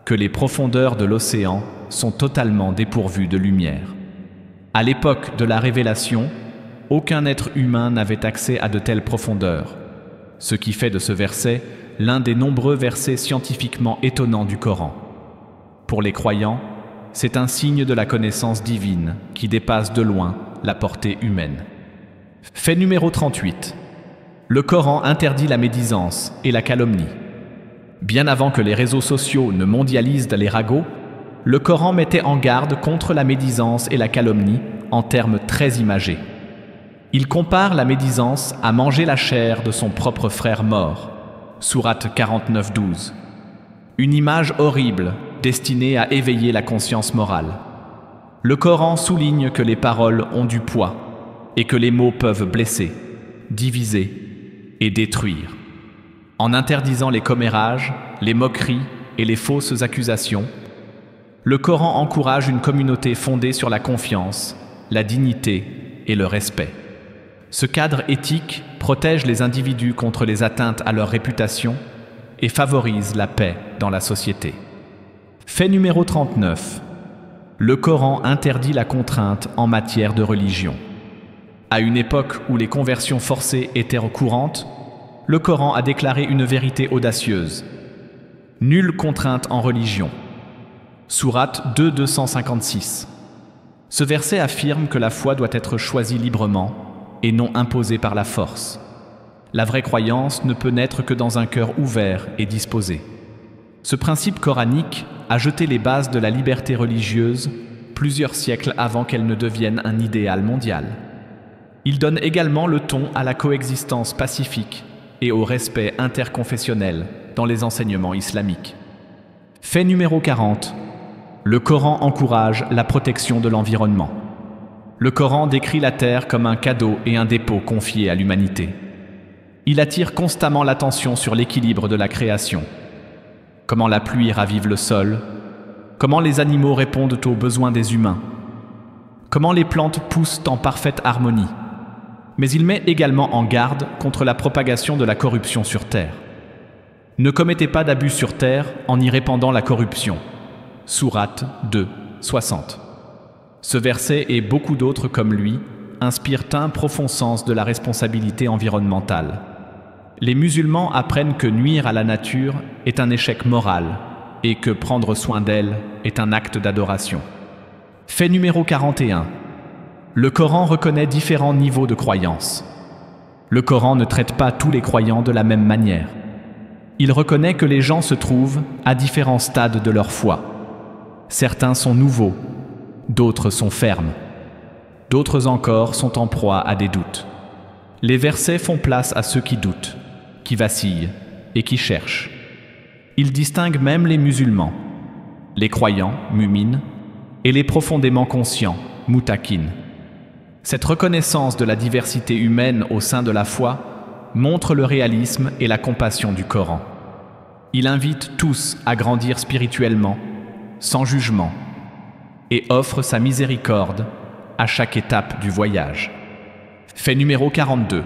que les profondeurs de l'océan sont totalement dépourvues de lumière. À l'époque de la révélation, aucun être humain n'avait accès à de telles profondeurs, ce qui fait de ce verset l'un des nombreux versets scientifiquement étonnants du Coran. Pour les croyants, c'est un signe de la connaissance divine qui dépasse de loin la portée humaine. Fait numéro 38. Le Coran interdit la médisance et la calomnie. Bien avant que les réseaux sociaux ne mondialisent les ragots, le Coran mettait en garde contre la médisance et la calomnie en termes très imagés. Il compare la médisance à manger la chair de son propre frère mort, sourate 49-12. Une image horrible destinée à éveiller la conscience morale. Le Coran souligne que les paroles ont du poids et que les mots peuvent blesser, diviser et détruire. En interdisant les commérages, les moqueries et les fausses accusations, le Coran encourage une communauté fondée sur la confiance, la dignité et le respect. Ce cadre éthique protège les individus contre les atteintes à leur réputation et favorise la paix dans la société. Fait numéro 39. Le Coran interdit la contrainte en matière de religion. À une époque où les conversions forcées étaient courantes, le Coran a déclaré une vérité audacieuse. Nulle contrainte en religion. Sourate 2:256. Ce verset affirme que la foi doit être choisie librement et non imposée par la force. La vraie croyance ne peut naître que dans un cœur ouvert et disposé. Ce principe coranique a jeté les bases de la liberté religieuse plusieurs siècles avant qu'elle ne devienne un idéal mondial. Il donne également le ton à la coexistence pacifique et au respect interconfessionnel dans les enseignements islamiques. Fait numéro 40. Le Coran encourage la protection de l'environnement. Le Coran décrit la terre comme un cadeau et un dépôt confié à l'humanité. Il attire constamment l'attention sur l'équilibre de la création. Comment la pluie ravive le sol, comment les animaux répondent aux besoins des humains, comment les plantes poussent en parfaite harmonie. Mais il met également en garde contre la propagation de la corruption sur terre. Ne commettez pas d'abus sur terre en y répandant la corruption. Sourate 2, 60. Ce verset et beaucoup d'autres comme lui inspirent un profond sens de la responsabilité environnementale. Les musulmans apprennent que nuire à la nature est un échec moral et que prendre soin d'elle est un acte d'adoration. Fait numéro 41. Le Coran reconnaît différents niveaux de croyance. Le Coran ne traite pas tous les croyants de la même manière. Il reconnaît que les gens se trouvent à différents stades de leur foi. Certains sont nouveaux, d'autres sont fermes. D'autres encore sont en proie à des doutes. Les versets font place à ceux qui doutent, qui vacillent et qui cherchent. Ils distinguent même les musulmans, les croyants, mu'min, et les profondément conscients, mutakin. Cette reconnaissance de la diversité humaine au sein de la foi montre le réalisme et la compassion du Coran. Il invite tous à grandir spirituellement, sans jugement, et offre sa miséricorde à chaque étape du voyage. Fait numéro 42.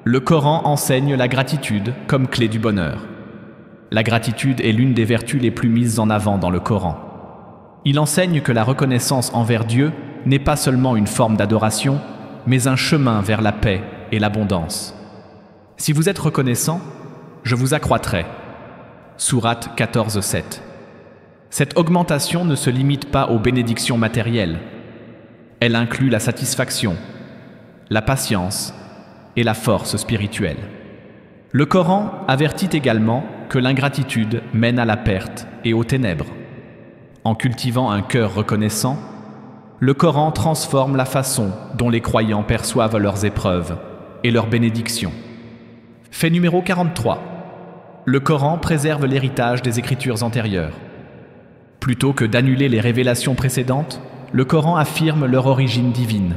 Le Coran enseigne la gratitude comme clé du bonheur. La gratitude est l'une des vertus les plus mises en avant dans le Coran. Il enseigne que la reconnaissance envers Dieu n'est pas seulement une forme d'adoration, mais un chemin vers la paix et l'abondance. Si vous êtes reconnaissant, je vous accroîtrai. Sourate 14:7. Cette augmentation ne se limite pas aux bénédictions matérielles. Elle inclut la satisfaction, la patience et la force spirituelle. Le Coran avertit également que l'ingratitude mène à la perte et aux ténèbres. En cultivant un cœur reconnaissant, le Coran transforme la façon dont les croyants perçoivent leurs épreuves et leurs bénédictions. Fait numéro 43. Le Coran préserve l'héritage des écritures antérieures. Plutôt que d'annuler les révélations précédentes, le Coran affirme leur origine divine.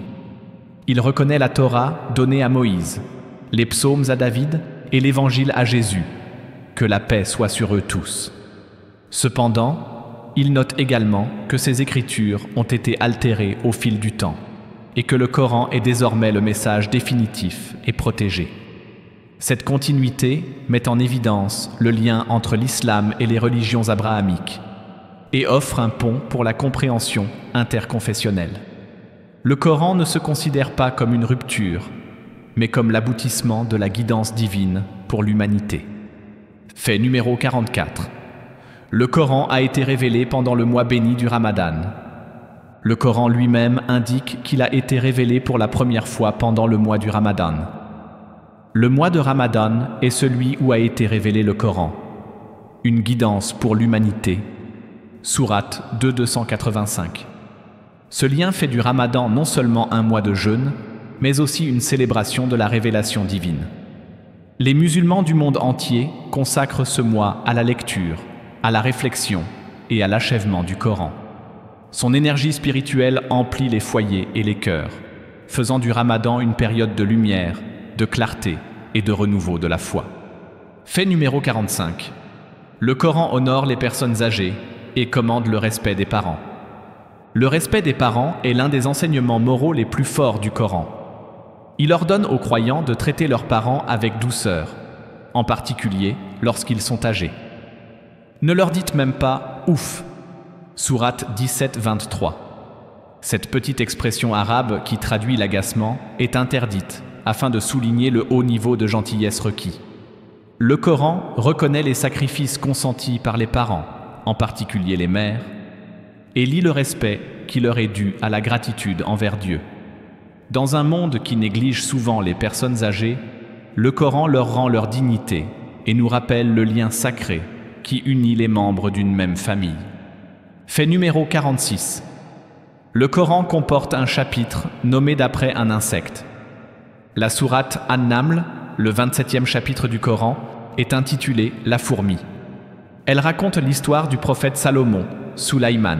Il reconnaît la Torah donnée à Moïse, les psaumes à David et l'évangile à Jésus. Que la paix soit sur eux tous. Cependant, il note également que ces écritures ont été altérées au fil du temps et que le Coran est désormais le message définitif et protégé. Cette continuité met en évidence le lien entre l'islam et les religions abrahamiques et offre un pont pour la compréhension interconfessionnelle. Le Coran ne se considère pas comme une rupture, mais comme l'aboutissement de la guidance divine pour l'humanité. Fait numéro 44. Le Coran a été révélé pendant le mois béni du Ramadan. Le Coran lui-même indique qu'il a été révélé pour la première fois pendant le mois du Ramadan. Le mois de Ramadan est celui où a été révélé le Coran. Une guidance pour l'humanité. Sourate 285. Ce lien fait du Ramadan non seulement un mois de jeûne, mais aussi une célébration de la révélation divine. Les musulmans du monde entier consacrent ce mois à la lecture, à la réflexion et à l'achèvement du Coran. Son énergie spirituelle emplit les foyers et les cœurs, faisant du Ramadan une période de lumière, de clarté et de renouveau de la foi. Fait numéro 45. Le Coran honore les personnes âgées et commande le respect des parents. Le respect des parents est l'un des enseignements moraux les plus forts du Coran. Il ordonne aux croyants de traiter leurs parents avec douceur, en particulier lorsqu'ils sont âgés. Ne leur dites même pas « ouf ». Sourate 17:23. Cette petite expression arabe qui traduit l'agacement est interdite afin de souligner le haut niveau de gentillesse requis. Le Coran reconnaît les sacrifices consentis par les parents, en particulier les mères, et lie le respect qui leur est dû à la gratitude envers Dieu. Dans un monde qui néglige souvent les personnes âgées, le Coran leur rend leur dignité et nous rappelle le lien sacré qui unit les membres d'une même famille. Fait numéro 46. Le Coran comporte un chapitre nommé d'après un insecte. La sourate An-Naml, le 27e chapitre du Coran, est intitulée « La fourmi ». Elle raconte l'histoire du prophète Salomon, Sulaïman,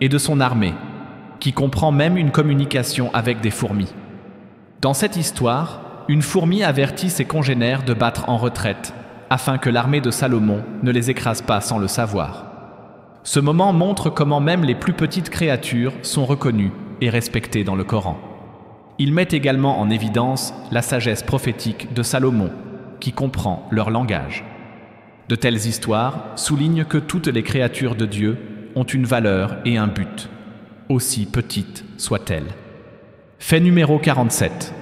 et de son armée, qui comprend même une communication avec des fourmis. Dans cette histoire, une fourmi avertit ses congénères de battre en retraite, afin que l'armée de Salomon ne les écrase pas sans le savoir. Ce moment montre comment même les plus petites créatures sont reconnues et respectées dans le Coran. Il met également en évidence la sagesse prophétique de Salomon, qui comprend leur langage. De telles histoires soulignent que toutes les créatures de Dieu ont une valeur et un but, aussi petites soient-elles. Fait numéro 47.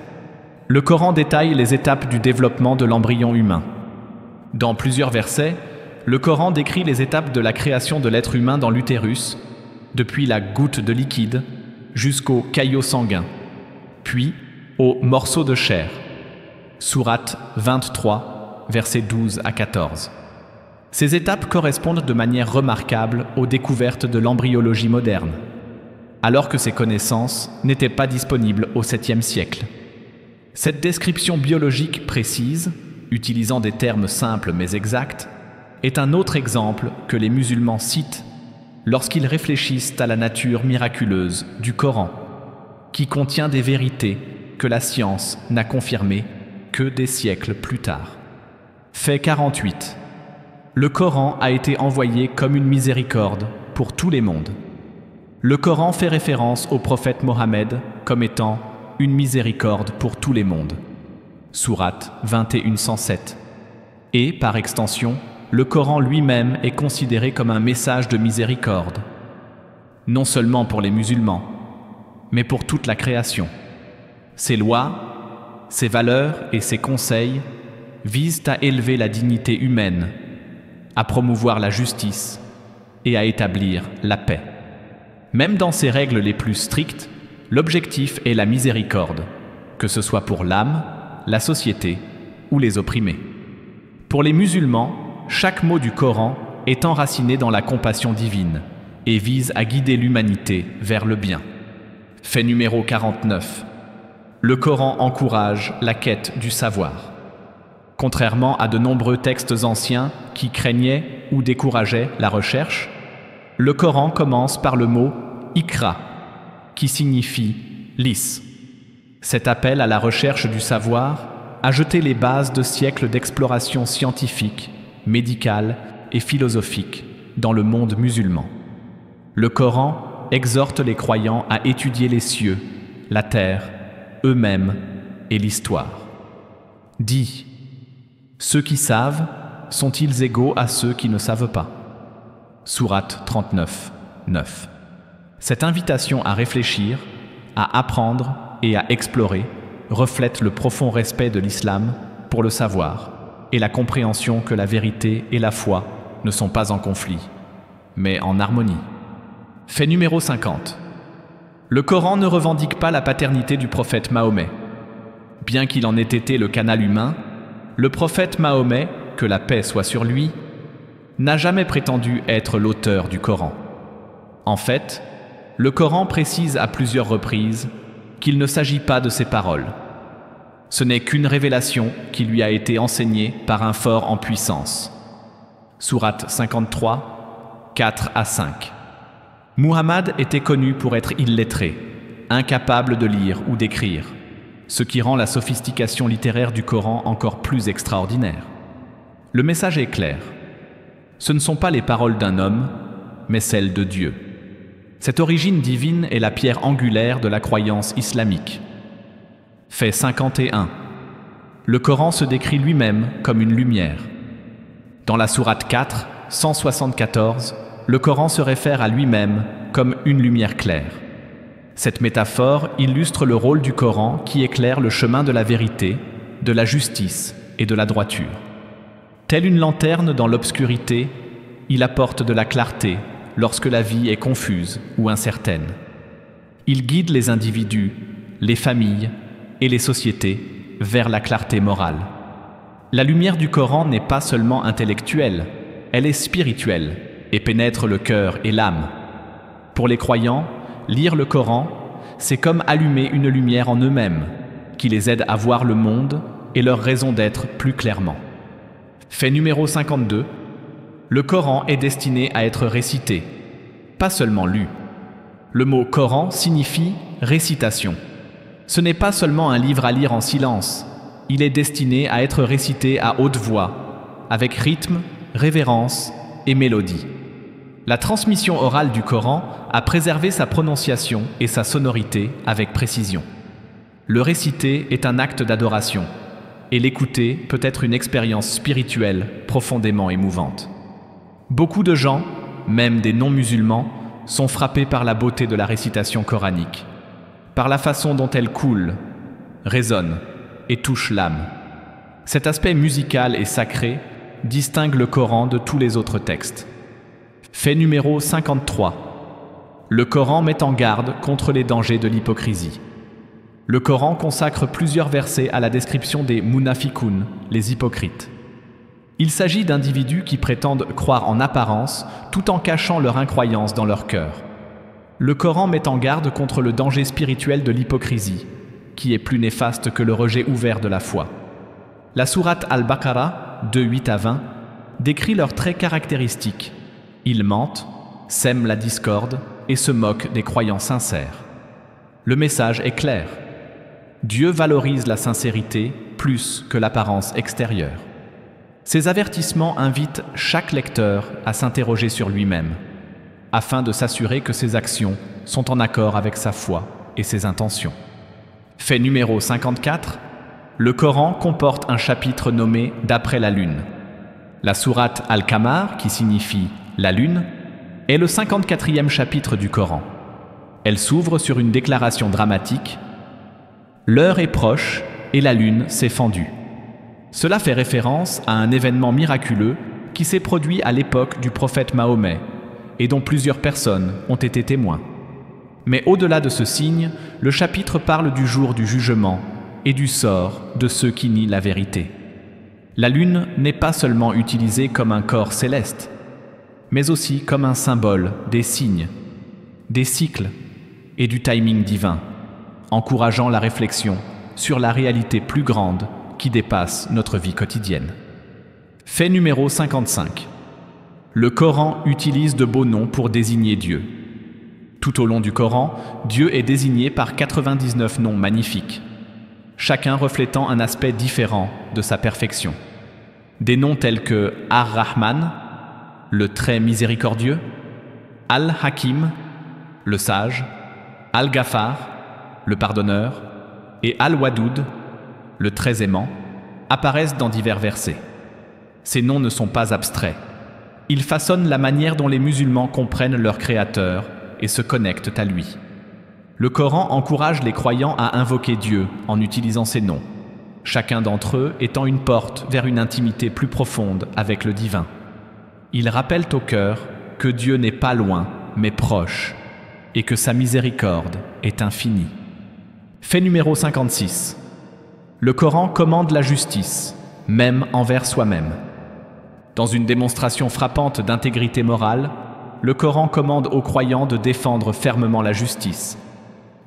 Le Coran détaille les étapes du développement de l'embryon humain. Dans plusieurs versets, le Coran décrit les étapes de la création de l'être humain dans l'utérus, depuis la goutte de liquide jusqu'au caillot sanguin, puis au morceau de chair. Sourate 23, versets 12 à 14. Ces étapes correspondent de manière remarquable aux découvertes de l'embryologie moderne, alors que ces connaissances n'étaient pas disponibles au 7e siècle. Cette description biologique précise, utilisant des termes simples mais exacts, est un autre exemple que les musulmans citent lorsqu'ils réfléchissent à la nature miraculeuse du Coran, qui contient des vérités que la science n'a confirmées que des siècles plus tard. Fait 48. Le Coran a été envoyé comme une miséricorde pour tous les mondes. Le Coran fait référence au prophète Mohammed comme étant une miséricorde pour tous les mondes. Sourate 21:107. Et, par extension, le Coran lui-même est considéré comme un message de miséricorde, non seulement pour les musulmans, mais pour toute la création. Ses lois, ses valeurs et ses conseils visent à élever la dignité humaine, à promouvoir la justice et à établir la paix. Même dans ses règles les plus strictes, l'objectif est la miséricorde, que ce soit pour l'âme, la société ou les opprimés. Pour les musulmans, chaque mot du Coran est enraciné dans la compassion divine et vise à guider l'humanité vers le bien. Fait numéro 49. Le Coran encourage la quête du savoir. Contrairement à de nombreux textes anciens qui craignaient ou décourageaient la recherche, le Coran commence par le mot « Iqra » qui signifie « lis ». Cet appel à la recherche du savoir a jeté les bases de siècles d'exploration scientifique, médicale et philosophique dans le monde musulman. Le Coran exhorte les croyants à étudier les cieux, la terre, eux-mêmes et l'histoire. Dit: ceux qui savent sont-ils égaux à ceux qui ne savent pas? Sourate 39, 9. Cette invitation à réfléchir, à apprendre et à explorer reflète le profond respect de l'islam pour le savoir et la compréhension que la vérité et la foi ne sont pas en conflit, mais en harmonie. Fait numéro 50. Le Coran ne revendique pas la paternité du prophète Mahomet. Bien qu'il en ait été le canal humain, le prophète Mahomet, que la paix soit sur lui, n'a jamais prétendu être l'auteur du Coran. En fait, le Coran précise à plusieurs reprises qu'il ne s'agit pas de ses paroles. Ce n'est qu'une révélation qui lui a été enseignée par un fort en puissance. Sourate 53, 4 à 5. Muhammad était connu pour être illettré, incapable de lire ou d'écrire, ce qui rend la sophistication littéraire du Coran encore plus extraordinaire. Le message est clair. Ce ne sont pas les paroles d'un homme, mais celles de Dieu. Cette origine divine est la pierre angulaire de la croyance islamique. Fait 51. Le Coran se décrit lui-même comme une lumière. Dans la sourate 4, 174, le Coran se réfère à lui-même comme une lumière claire. Cette métaphore illustre le rôle du Coran qui éclaire le chemin de la vérité, de la justice et de la droiture. Telle une lanterne dans l'obscurité, il apporte de la clarté lorsque la vie est confuse ou incertaine. Il guide les individus, les familles et les sociétés vers la clarté morale. La lumière du Coran n'est pas seulement intellectuelle, elle est spirituelle et pénètre le cœur et l'âme. Pour les croyants, lire le Coran, c'est comme allumer une lumière en eux-mêmes, qui les aide à voir le monde et leur raison d'être plus clairement. Fait numéro 52. Le Coran est destiné à être récité, pas seulement lu. Le mot Coran signifie récitation. Ce n'est pas seulement un livre à lire en silence, il est destiné à être récité à haute voix, avec rythme, révérence et mélodie. La transmission orale du Coran a préservé sa prononciation et sa sonorité avec précision. Le réciter est un acte d'adoration, et l'écouter peut être une expérience spirituelle profondément émouvante. Beaucoup de gens, même des non-musulmans, sont frappés par la beauté de la récitation coranique, par la façon dont elle coule, résonne et touche l'âme. Cet aspect musical et sacré distingue le Coran de tous les autres textes. Fait numéro 53. Le Coran met en garde contre les dangers de l'hypocrisie. Le Coran consacre plusieurs versets à la description des munafiqun, les hypocrites. Il s'agit d'individus qui prétendent croire en apparence tout en cachant leur incroyance dans leur cœur. Le Coran met en garde contre le danger spirituel de l'hypocrisie, qui est plus néfaste que le rejet ouvert de la foi. La sourate Al-Baqarah, de 8 à 20, décrit leurs traits caractéristiques. Ils mentent, sèment la discorde et se moquent des croyants sincères. Le message est clair. Dieu valorise la sincérité plus que l'apparence extérieure. Ces avertissements invitent chaque lecteur à s'interroger sur lui-même. afin de s'assurer que ses actions sont en accord avec sa foi et ses intentions. Fait numéro 54, le Coran comporte un chapitre nommé « D'après la lune ». La sourate Al-Qamar, qui signifie « la lune », est le 54e chapitre du Coran. Elle s'ouvre sur une déclaration dramatique « L'heure est proche et la lune s'est fendue ». Cela fait référence à un événement miraculeux qui s'est produit à l'époque du prophète Mahomet et dont plusieurs personnes ont été témoins. Mais au-delà de ce signe, le chapitre parle du jour du jugement et du sort de ceux qui nient la vérité. La lune n'est pas seulement utilisée comme un corps céleste, mais aussi comme un symbole des signes, des cycles et du timing divin, encourageant la réflexion sur la réalité plus grande qui dépasse notre vie quotidienne. Fait numéro 55. Le Coran utilise de beaux noms pour désigner Dieu. Tout au long du Coran, Dieu est désigné par 99 noms magnifiques, chacun reflétant un aspect différent de sa perfection. Des noms tels que Ar-Rahman, le très miséricordieux, Al-Hakim, le sage, Al-Ghaffar, le pardonneur, et Al-Wadoud, le très aimant, apparaissent dans divers versets. Ces noms ne sont pas abstraits. Ils façonnent la manière dont les musulmans comprennent leur Créateur et se connectent à lui. Le Coran encourage les croyants à invoquer Dieu en utilisant ces noms, chacun d'entre eux étant une porte vers une intimité plus profonde avec le divin. Ils rappellent au cœur que Dieu n'est pas loin, mais proche, et que sa miséricorde est infinie. Fait numéro 56. Le Coran commande la justice, même envers soi-même. Dans une démonstration frappante d'intégrité morale, le Coran commande aux croyants de défendre fermement la justice,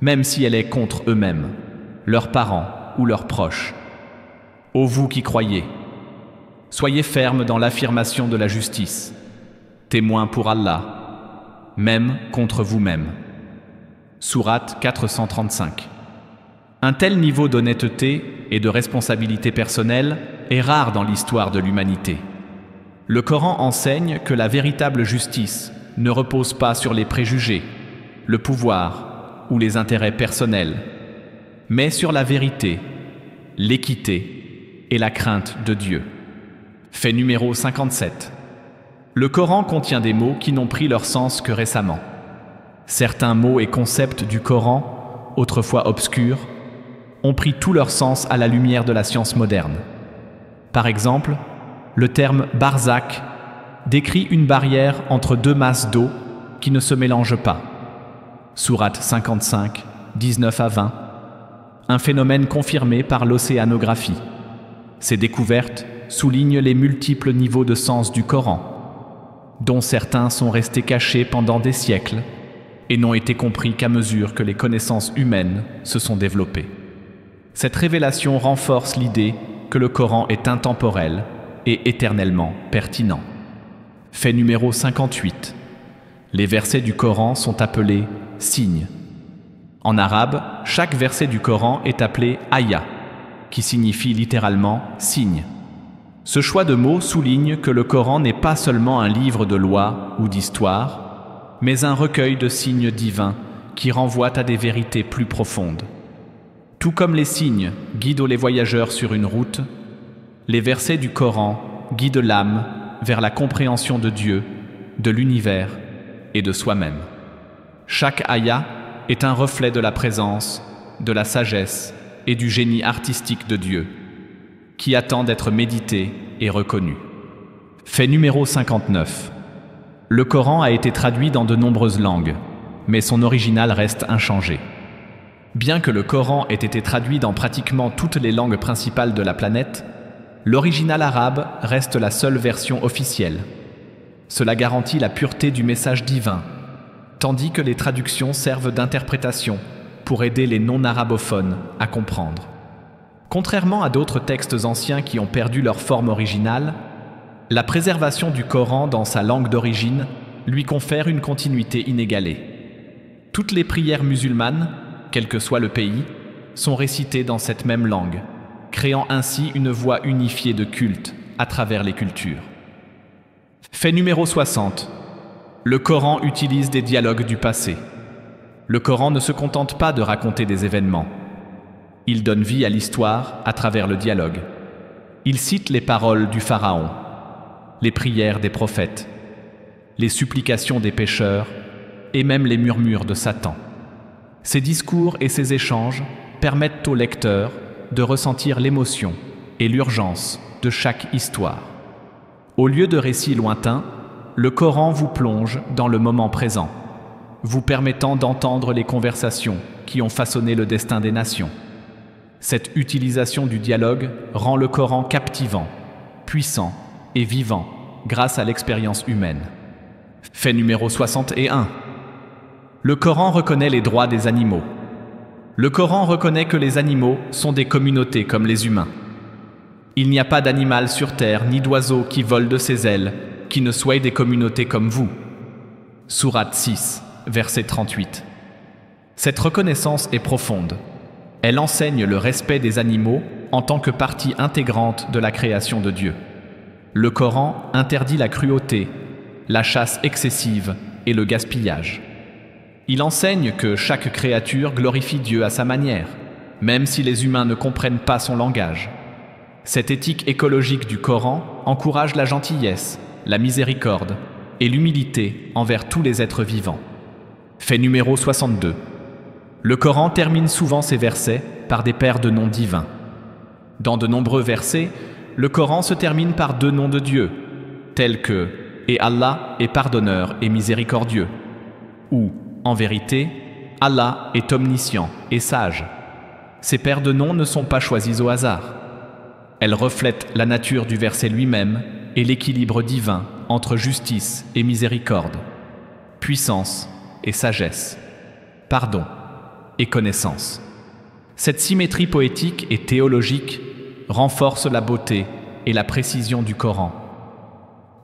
même si elle est contre eux-mêmes, leurs parents ou leurs proches. Ô vous qui croyez, soyez fermes dans l'affirmation de la justice, témoins pour Allah, même contre vous-même. Sourate 435. Un tel niveau d'honnêteté et de responsabilité personnelle est rare dans l'histoire de l'humanité. Le Coran enseigne que la véritable justice ne repose pas sur les préjugés, le pouvoir ou les intérêts personnels, mais sur la vérité, l'équité et la crainte de Dieu. Fait numéro 57. Le Coran contient des mots qui n'ont pris leur sens que récemment. Certains mots et concepts du Coran, autrefois obscurs, ont pris tout leur sens à la lumière de la science moderne. Par exemple, le terme « barzakh » décrit une barrière entre deux masses d'eau qui ne se mélangent pas. Sourate 55, 19 à 20, un phénomène confirmé par l'océanographie. Ces découvertes soulignent les multiples niveaux de sens du Coran, dont certains sont restés cachés pendant des siècles et n'ont été compris qu'à mesure que les connaissances humaines se sont développées. Cette révélation renforce l'idée que le Coran est intemporel et éternellement pertinent. Fait numéro 58. Les versets du Coran sont appelés signes. En arabe, chaque verset du Coran est appelé ayah, qui signifie littéralement signe. Ce choix de mots souligne que le Coran n'est pas seulement un livre de lois ou d'histoire, mais un recueil de signes divins qui renvoient à des vérités plus profondes. Tout comme les signes guident les voyageurs sur une route, les versets du Coran guident l'âme vers la compréhension de Dieu, de l'univers et de soi-même. Chaque ayah est un reflet de la présence, de la sagesse et du génie artistique de Dieu, qui attend d'être médité et reconnu. Fait numéro 59. Le Coran a été traduit dans de nombreuses langues, mais son original reste inchangé. Bien que le Coran ait été traduit dans pratiquement toutes les langues principales de la planète, l'original arabe reste la seule version officielle. Cela garantit la pureté du message divin, tandis que les traductions servent d'interprétation pour aider les non-arabophones à comprendre. Contrairement à d'autres textes anciens qui ont perdu leur forme originale, la préservation du Coran dans sa langue d'origine lui confère une continuité inégalée. Toutes les prières musulmanes, quel que soit le pays, sont récitées dans cette même langue, créant ainsi une voie unifiée de culte à travers les cultures. Fait numéro 60. Le Coran utilise des dialogues du passé. Le Coran ne se contente pas de raconter des événements. Il donne vie à l'histoire à travers le dialogue. Il cite les paroles du pharaon, les prières des prophètes, les supplications des pécheurs et même les murmures de Satan. Ces discours et ces échanges permettent au lecteur de ressentir l'émotion et l'urgence de chaque histoire. Au lieu de récits lointains, le Coran vous plonge dans le moment présent, vous permettant d'entendre les conversations qui ont façonné le destin des nations. Cette utilisation du dialogue rend le Coran captivant, puissant et vivant grâce à l'expérience humaine. Fait numéro 61. Le Coran reconnaît les droits des animaux. Le Coran reconnaît que les animaux sont des communautés comme les humains. Il n'y a pas d'animal sur terre ni d'oiseau qui vole de ses ailes qui ne soit des communautés comme vous. Sourate 6, verset 38. Cette reconnaissance est profonde. Elle enseigne le respect des animaux en tant que partie intégrante de la création de Dieu. Le Coran interdit la cruauté, la chasse excessive et le gaspillage. Il enseigne que chaque créature glorifie Dieu à sa manière, même si les humains ne comprennent pas son langage. Cette éthique écologique du Coran encourage la gentillesse, la miséricorde et l'humilité envers tous les êtres vivants. Fait numéro 62. Le Coran termine souvent ses versets par des paires de noms divins. Dans de nombreux versets, le Coran se termine par deux noms de Dieu, tels que « Et Allah est pardonneur et miséricordieux » ou « En vérité, Allah est omniscient et sage ». Ces paires de noms ne sont pas choisis au hasard. Elles reflètent la nature du verset lui-même et l'équilibre divin entre justice et miséricorde, puissance et sagesse, pardon et connaissance. Cette symétrie poétique et théologique renforce la beauté et la précision du Coran,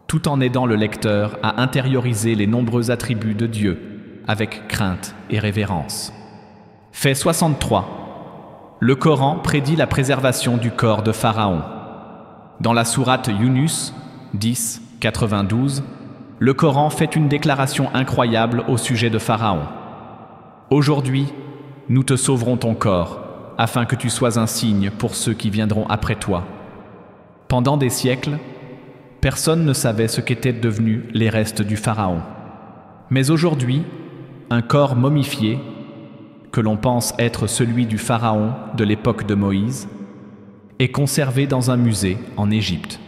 tout en aidant le lecteur à intérioriser les nombreux attributs de Dieu avec crainte et révérence. Fait 63. Le Coran prédit la préservation du corps de Pharaon. Dans la sourate Yunus 10, 92, le Coran fait une déclaration incroyable au sujet de Pharaon. « Aujourd'hui, nous te sauverons ton corps, afin que tu sois un signe pour ceux qui viendront après toi. » Pendant des siècles, personne ne savait ce qu'étaient devenus les restes du Pharaon. Mais aujourd'hui, un corps momifié, que l'on pense être celui du Pharaon de l'époque de Moïse, est conservé dans un musée en Égypte.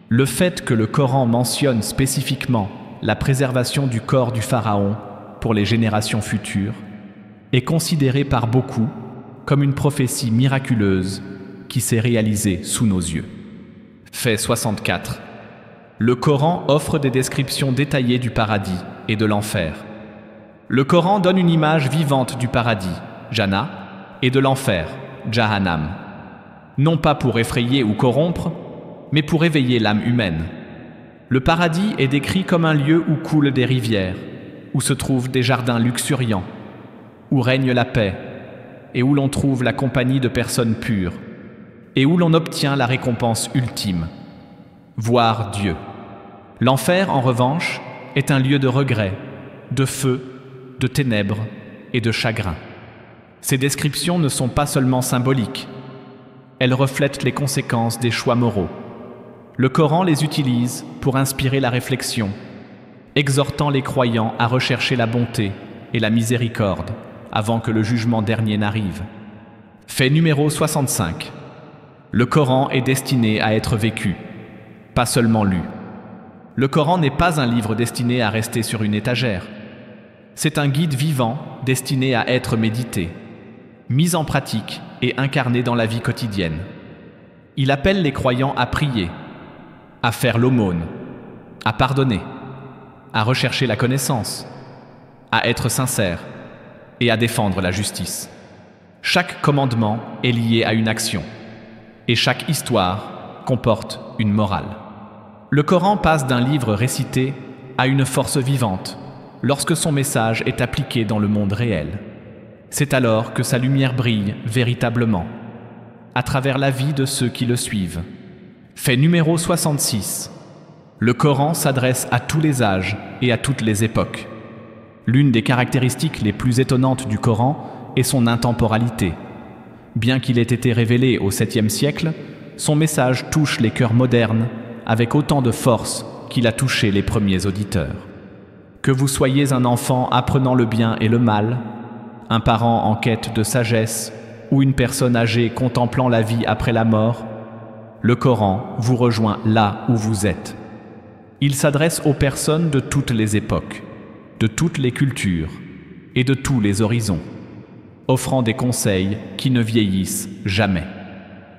Le fait que le Coran mentionne spécifiquement la préservation du corps du Pharaon pour les générations futures est considéré par beaucoup comme une prophétie miraculeuse qui s'est réalisée sous nos yeux. Fait 64. Le Coran offre des descriptions détaillées du paradis et de l'enfer. Le Coran donne une image vivante du paradis, Jannah, et de l'enfer, Jahannam. Non pas pour effrayer ou corrompre, mais pour éveiller l'âme humaine. Le paradis est décrit comme un lieu où coulent des rivières, où se trouvent des jardins luxuriants, où règne la paix, et où l'on trouve la compagnie de personnes pures, et où l'on obtient la récompense ultime, voir Dieu. L'enfer, en revanche, est un lieu de regret, de feu, de ténèbres et de chagrin. Ces descriptions ne sont pas seulement symboliques, elles reflètent les conséquences des choix moraux. Le Coran les utilise pour inspirer la réflexion, exhortant les croyants à rechercher la bonté et la miséricorde avant que le jugement dernier n'arrive. Fait numéro 65. Le Coran est destiné à être vécu, pas seulement lu. Le Coran n'est pas un livre destiné à rester sur une étagère. C'est un guide vivant destiné à être médité, mis en pratique et incarné dans la vie quotidienne. Il appelle les croyants à prier, à faire l'aumône, à pardonner, à rechercher la connaissance, à être sincère et à défendre la justice. Chaque commandement est lié à une action, et chaque histoire comporte une morale. Le Coran passe d'un livre récité à une force vivante lorsque son message est appliqué dans le monde réel. C'est alors que sa lumière brille véritablement, à travers la vie de ceux qui le suivent. Fait numéro 66. Le Coran s'adresse à tous les âges et à toutes les époques. L'une des caractéristiques les plus étonnantes du Coran est son intemporalité. Bien qu'il ait été révélé au 7e siècle, son message touche les cœurs modernes avec autant de force qu'il a touché les premiers auditeurs. Que vous soyez un enfant apprenant le bien et le mal, un parent en quête de sagesse ou une personne âgée contemplant la vie après la mort, le Coran vous rejoint là où vous êtes. Il s'adresse aux personnes de toutes les époques, de toutes les cultures et de tous les horizons, offrant des conseils qui ne vieillissent jamais.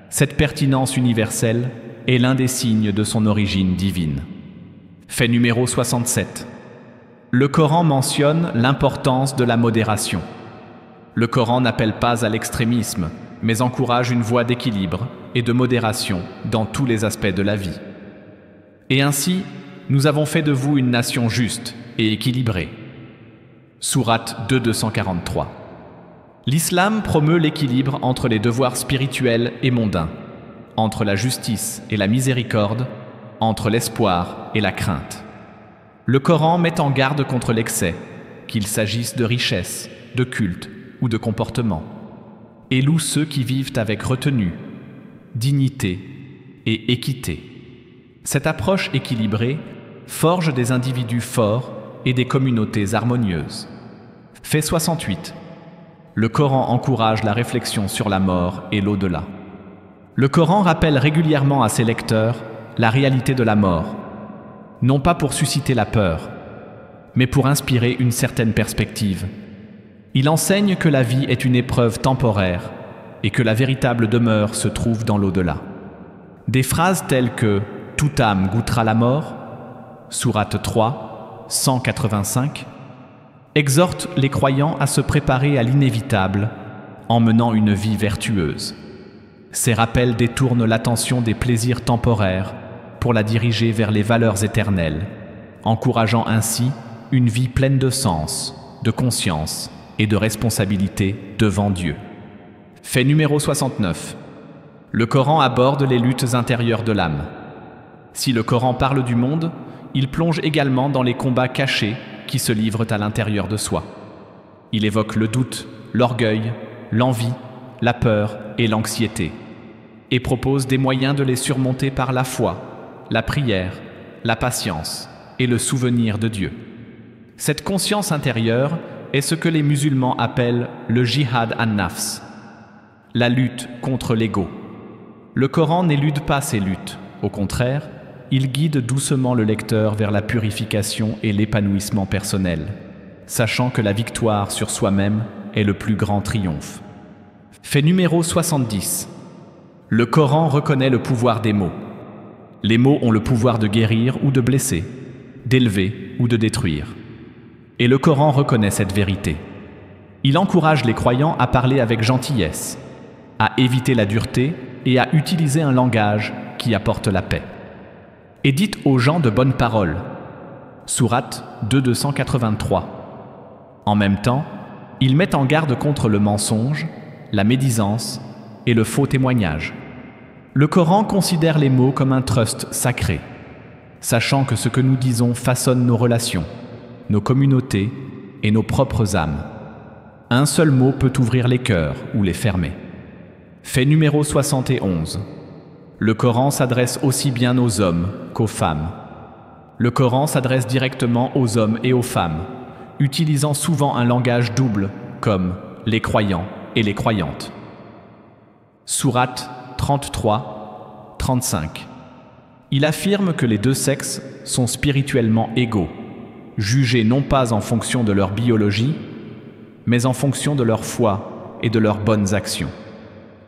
Cette pertinence universelle est l'un des signes de son origine divine. Fait numéro 67. Le Coran mentionne l'importance de la modération. Le Coran n'appelle pas à l'extrémisme, mais encourage une voie d'équilibre et de modération dans tous les aspects de la vie. Et ainsi, nous avons fait de vous une nation juste et équilibrée. Sourate 243. L'islam promeut l'équilibre entre les devoirs spirituels et mondains, entre la justice et la miséricorde, entre l'espoir et la crainte. Le Coran met en garde contre l'excès, qu'il s'agisse de richesse, de culte ou de comportement, et loue ceux qui vivent avec retenue, dignité et équité. Cette approche équilibrée forge des individus forts et des communautés harmonieuses. Fait 68. Le Coran encourage la réflexion sur la mort et l'au-delà. Le Coran rappelle régulièrement à ses lecteurs la réalité de la mort, non pas pour susciter la peur, mais pour inspirer une certaine perspective. Il enseigne que la vie est une épreuve temporaire et que la véritable demeure se trouve dans l'au-delà. Des phrases telles que « toute âme goûtera la mort », Sourate 3, 185, exhortent les croyants à se préparer à l'inévitable en menant une vie vertueuse. Ces rappels détournent l'attention des plaisirs temporaires pour la diriger vers les valeurs éternelles, encourageant ainsi une vie pleine de sens, de conscience et de responsabilité devant Dieu. Fait numéro 69. Le Coran aborde les luttes intérieures de l'âme. Si le Coran parle du monde, il plonge également dans les combats cachés qui se livrent à l'intérieur de soi. Il évoque le doute, l'orgueil, l'envie, la peur et l'anxiété, et propose des moyens de les surmonter par la foi, la prière, la patience et le souvenir de Dieu. Cette conscience intérieure est ce que les musulmans appellent le jihad an-nafs, la lutte contre l'ego. Le Coran n'élude pas ces luttes, au contraire, il guide doucement le lecteur vers la purification et l'épanouissement personnel, sachant que la victoire sur soi-même est le plus grand triomphe. Fait numéro 70. Le Coran reconnaît le pouvoir des mots. Les mots ont le pouvoir de guérir ou de blesser, d'élever ou de détruire. Et le Coran reconnaît cette vérité. Il encourage les croyants à parler avec gentillesse, à éviter la dureté et à utiliser un langage qui apporte la paix. Et dites aux gens de bonnes paroles. Sourate 283. En même temps, il met en garde contre le mensonge, la médisance et le faux témoignage. Le Coran considère les mots comme un trust sacré, sachant que ce que nous disons façonne nos relations, nos communautés et nos propres âmes. Un seul mot peut ouvrir les cœurs ou les fermer. Fait numéro 71. Le Coran s'adresse aussi bien aux hommes qu'aux femmes. Le Coran s'adresse directement aux hommes et aux femmes, utilisant souvent un langage double, comme les croyants et les croyantes. Sourate 33, 35. Il affirme que les deux sexes sont spirituellement égaux, jugés non pas en fonction de leur biologie, mais en fonction de leur foi et de leurs bonnes actions.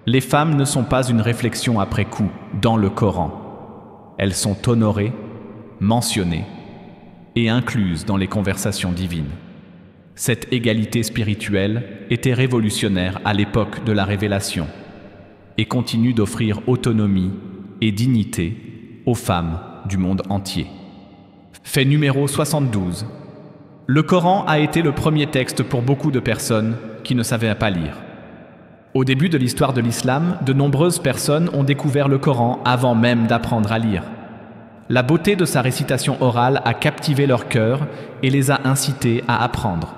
Les femmes ne sont pas une réflexion après coup dans le Coran. Elles sont honorées, mentionnées et incluses dans les conversations divines. Cette égalité spirituelle était révolutionnaire à l'époque de la Révélation et continue d'offrir autonomie et dignité aux femmes du monde entier. Fait numéro 72. Le Coran a été le premier texte pour beaucoup de personnes qui ne savaient pas lire. Au début de l'histoire de l'islam, de nombreuses personnes ont découvert le Coran avant même d'apprendre à lire. La beauté de sa récitation orale a captivé leur cœur et les a incités à apprendre.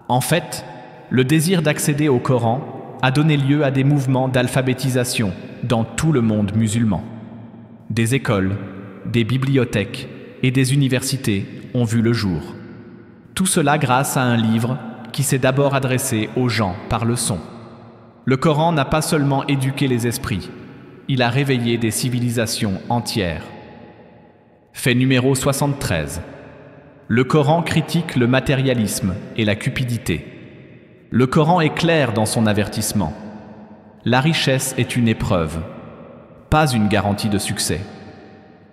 En fait, le désir d'accéder au Coran a donné lieu à des mouvements d'alphabétisation dans tout le monde musulman. Des écoles, des bibliothèques et des universités ont vu le jour. Tout cela grâce à un livre qui s'est d'abord adressé aux gens par le son. Le Coran n'a pas seulement éduqué les esprits, il a réveillé des civilisations entières. Fait numéro 73. Le Coran critique le matérialisme et la cupidité. Le Coran est clair dans son avertissement. La richesse est une épreuve, pas une garantie de succès.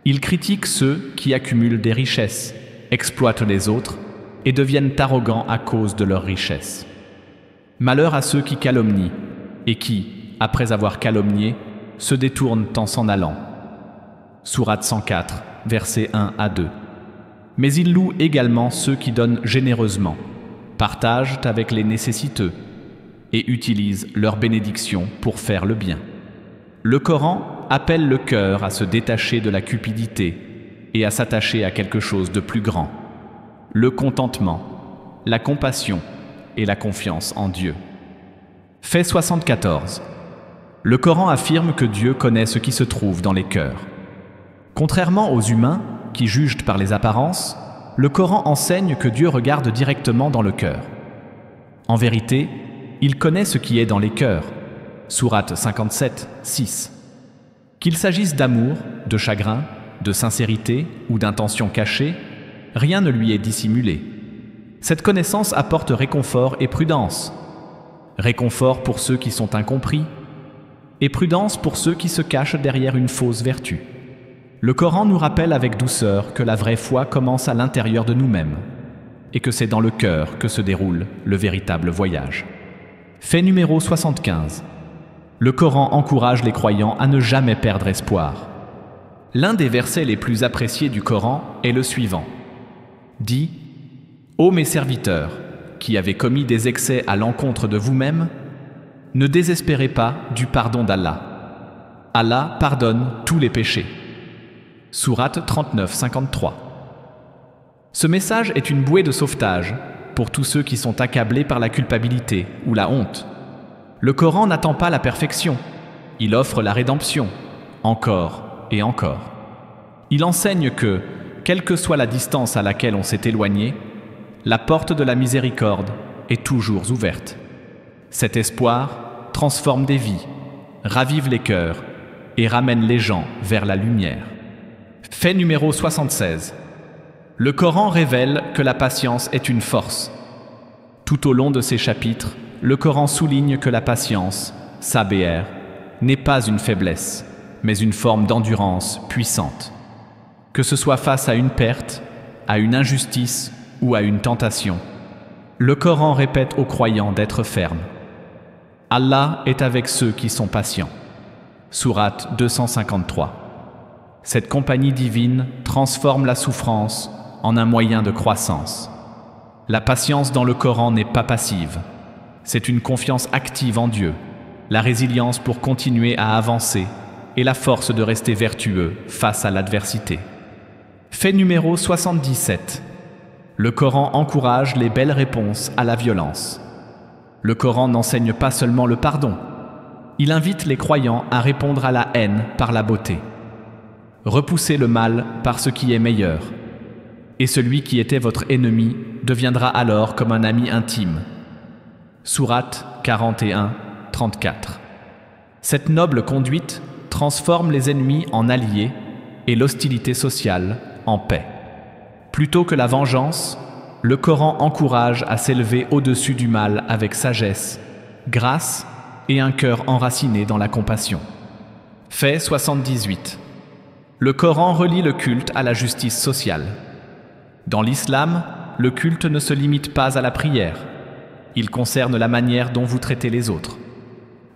Il critique ceux qui accumulent des richesses, exploitent les autres et deviennent arrogants à cause de leur richesse. Malheur à ceux qui calomnient et qui, après avoir calomnié, se détournent en s'en allant. Sourate 104, versets 1 à 2. Mais il loue également ceux qui donnent généreusement, partagent avec les nécessiteux et utilisent leur bénédiction pour faire le bien. Le Coran appelle le cœur à se détacher de la cupidité et à s'attacher à quelque chose de plus grand, le contentement, la compassion et la confiance en Dieu. Fait 74. Le Coran affirme que Dieu connaît ce qui se trouve dans les cœurs. Contrairement aux humains, qui jugent par les apparences, le Coran enseigne que Dieu regarde directement dans le cœur. En vérité, il connaît ce qui est dans les cœurs. Sourate 57, 6. Qu'il s'agisse d'amour, de chagrin, de sincérité ou d'intention cachée, rien ne lui est dissimulé. Cette connaissance apporte réconfort et prudence. Réconfort pour ceux qui sont incompris, et prudence pour ceux qui se cachent derrière une fausse vertu. Le Coran nous rappelle avec douceur que la vraie foi commence à l'intérieur de nous-mêmes, et que c'est dans le cœur que se déroule le véritable voyage. Fait numéro 75. Le Coran encourage les croyants à ne jamais perdre espoir. L'un des versets les plus appréciés du Coran est le suivant. Dit « Ô mes serviteurs, qui avez commis des excès à l'encontre de vous-mêmes, ne désespérez pas du pardon d'Allah. Allah pardonne tous les péchés. » Sourate 39, 53. Ce message est une bouée de sauvetage pour tous ceux qui sont accablés par la culpabilité ou la honte. Le Coran n'attend pas la perfection, il offre la rédemption, encore et encore. Il enseigne que, quelle que soit la distance à laquelle on s'est éloigné, la porte de la miséricorde est toujours ouverte. Cet espoir transforme des vies, ravive les cœurs et ramène les gens vers la lumière. Fait numéro 76. Le Coran révèle que la patience est une force. Tout au long de ces chapitres, le Coran souligne que la patience, sabr, n'est pas une faiblesse, mais une forme d'endurance puissante. Que ce soit face à une perte, à une injustice ou à une tentation, le Coran répète aux croyants d'être fermes. Allah est avec ceux qui sont patients. Sourate 253. Cette compagnie divine transforme la souffrance en un moyen de croissance. La patience dans le Coran n'est pas passive. C'est une confiance active en Dieu, la résilience pour continuer à avancer et la force de rester vertueux face à l'adversité. Fait numéro 77. Le Coran encourage les belles réponses à la violence. Le Coran n'enseigne pas seulement le pardon. Il invite les croyants à répondre à la haine par la beauté. Repoussez le mal par ce qui est meilleur. Et celui qui était votre ennemi deviendra alors comme un ami intime. Sourate 41, 34. Cette noble conduite transforme les ennemis en alliés et l'hostilité sociale en paix. Plutôt que la vengeance, le Coran encourage à s'élever au-dessus du mal avec sagesse, grâce et un cœur enraciné dans la compassion. Fait 78. Le Coran relie le culte à la justice sociale. Dans l'islam, le culte ne se limite pas à la prière. Il concerne la manière dont vous traitez les autres.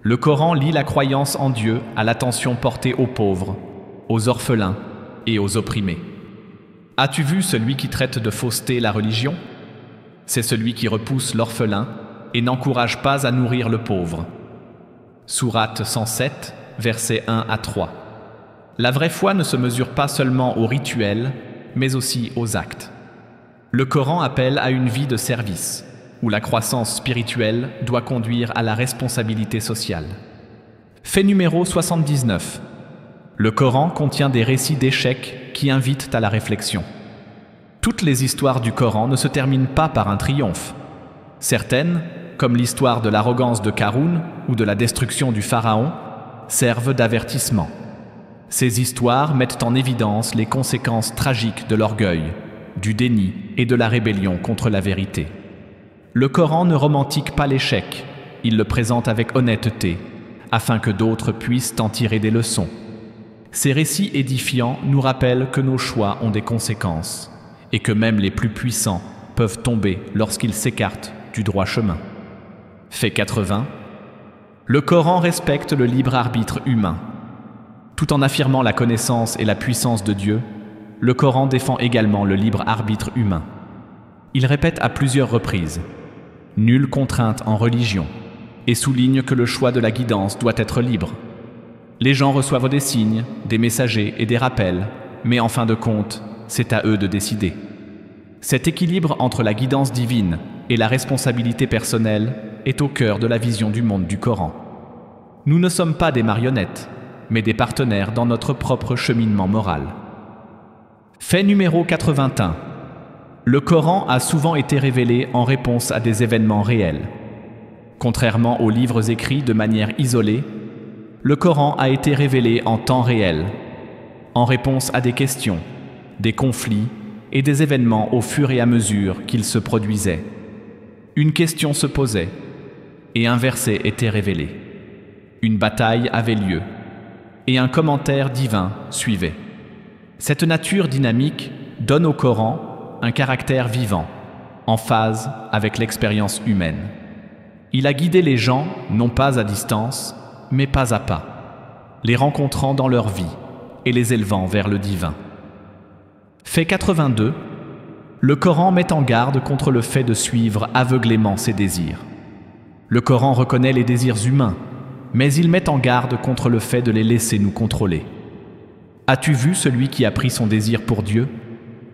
Le Coran lie la croyance en Dieu à l'attention portée aux pauvres, aux orphelins et aux opprimés. As-tu vu celui qui traite de fausseté la religion? C'est celui qui repousse l'orphelin et n'encourage pas à nourrir le pauvre. Sourate 107, versets 1 à 3. La vraie foi ne se mesure pas seulement aux rituels, mais aussi aux actes. Le Coran appelle à une vie de service, où la croissance spirituelle doit conduire à la responsabilité sociale. Fait numéro 79. Le Coran contient des récits d'échecs qui invitent à la réflexion. Toutes les histoires du Coran ne se terminent pas par un triomphe. Certaines, comme l'histoire de l'arrogance de Qaroun ou de la destruction du pharaon, servent d'avertissement. Ces histoires mettent en évidence les conséquences tragiques de l'orgueil, du déni et de la rébellion contre la vérité. Le Coran ne romantique pas l'échec, il le présente avec honnêteté, afin que d'autres puissent en tirer des leçons. Ces récits édifiants nous rappellent que nos choix ont des conséquences, et que même les plus puissants peuvent tomber lorsqu'ils s'écartent du droit chemin. Fait 80. Le Coran respecte le libre arbitre humain. Tout en affirmant la connaissance et la puissance de Dieu, le Coran défend également le libre arbitre humain. Il répète à plusieurs reprises « Nulle contrainte en religion » et souligne que le choix de la guidance doit être libre. Les gens reçoivent des signes, des messagers et des rappels, mais en fin de compte, c'est à eux de décider. Cet équilibre entre la guidance divine et la responsabilité personnelle est au cœur de la vision du monde du Coran. Nous ne sommes pas des marionnettes, mais des partenaires dans notre propre cheminement moral. Fait numéro 81. Le Coran a souvent été révélé en réponse à des événements réels. Contrairement aux livres écrits de manière isolée, le Coran a été révélé en temps réel, en réponse à des questions, des conflits et des événements au fur et à mesure qu'ils se produisaient. Une question se posait, et un verset était révélé. Une bataille avait lieu, et un commentaire divin suivait. Cette nature dynamique donne au Coran un caractère vivant, en phase avec l'expérience humaine. Il a guidé les gens, non pas à distance, mais pas à pas, les rencontrant dans leur vie et les élevant vers le divin. Fait 82. Le Coran met en garde contre le fait de suivre aveuglément ses désirs. Le Coran reconnaît les désirs humains, mais il met en garde contre le fait de les laisser nous contrôler. As-tu vu celui qui a pris son désir pour Dieu ?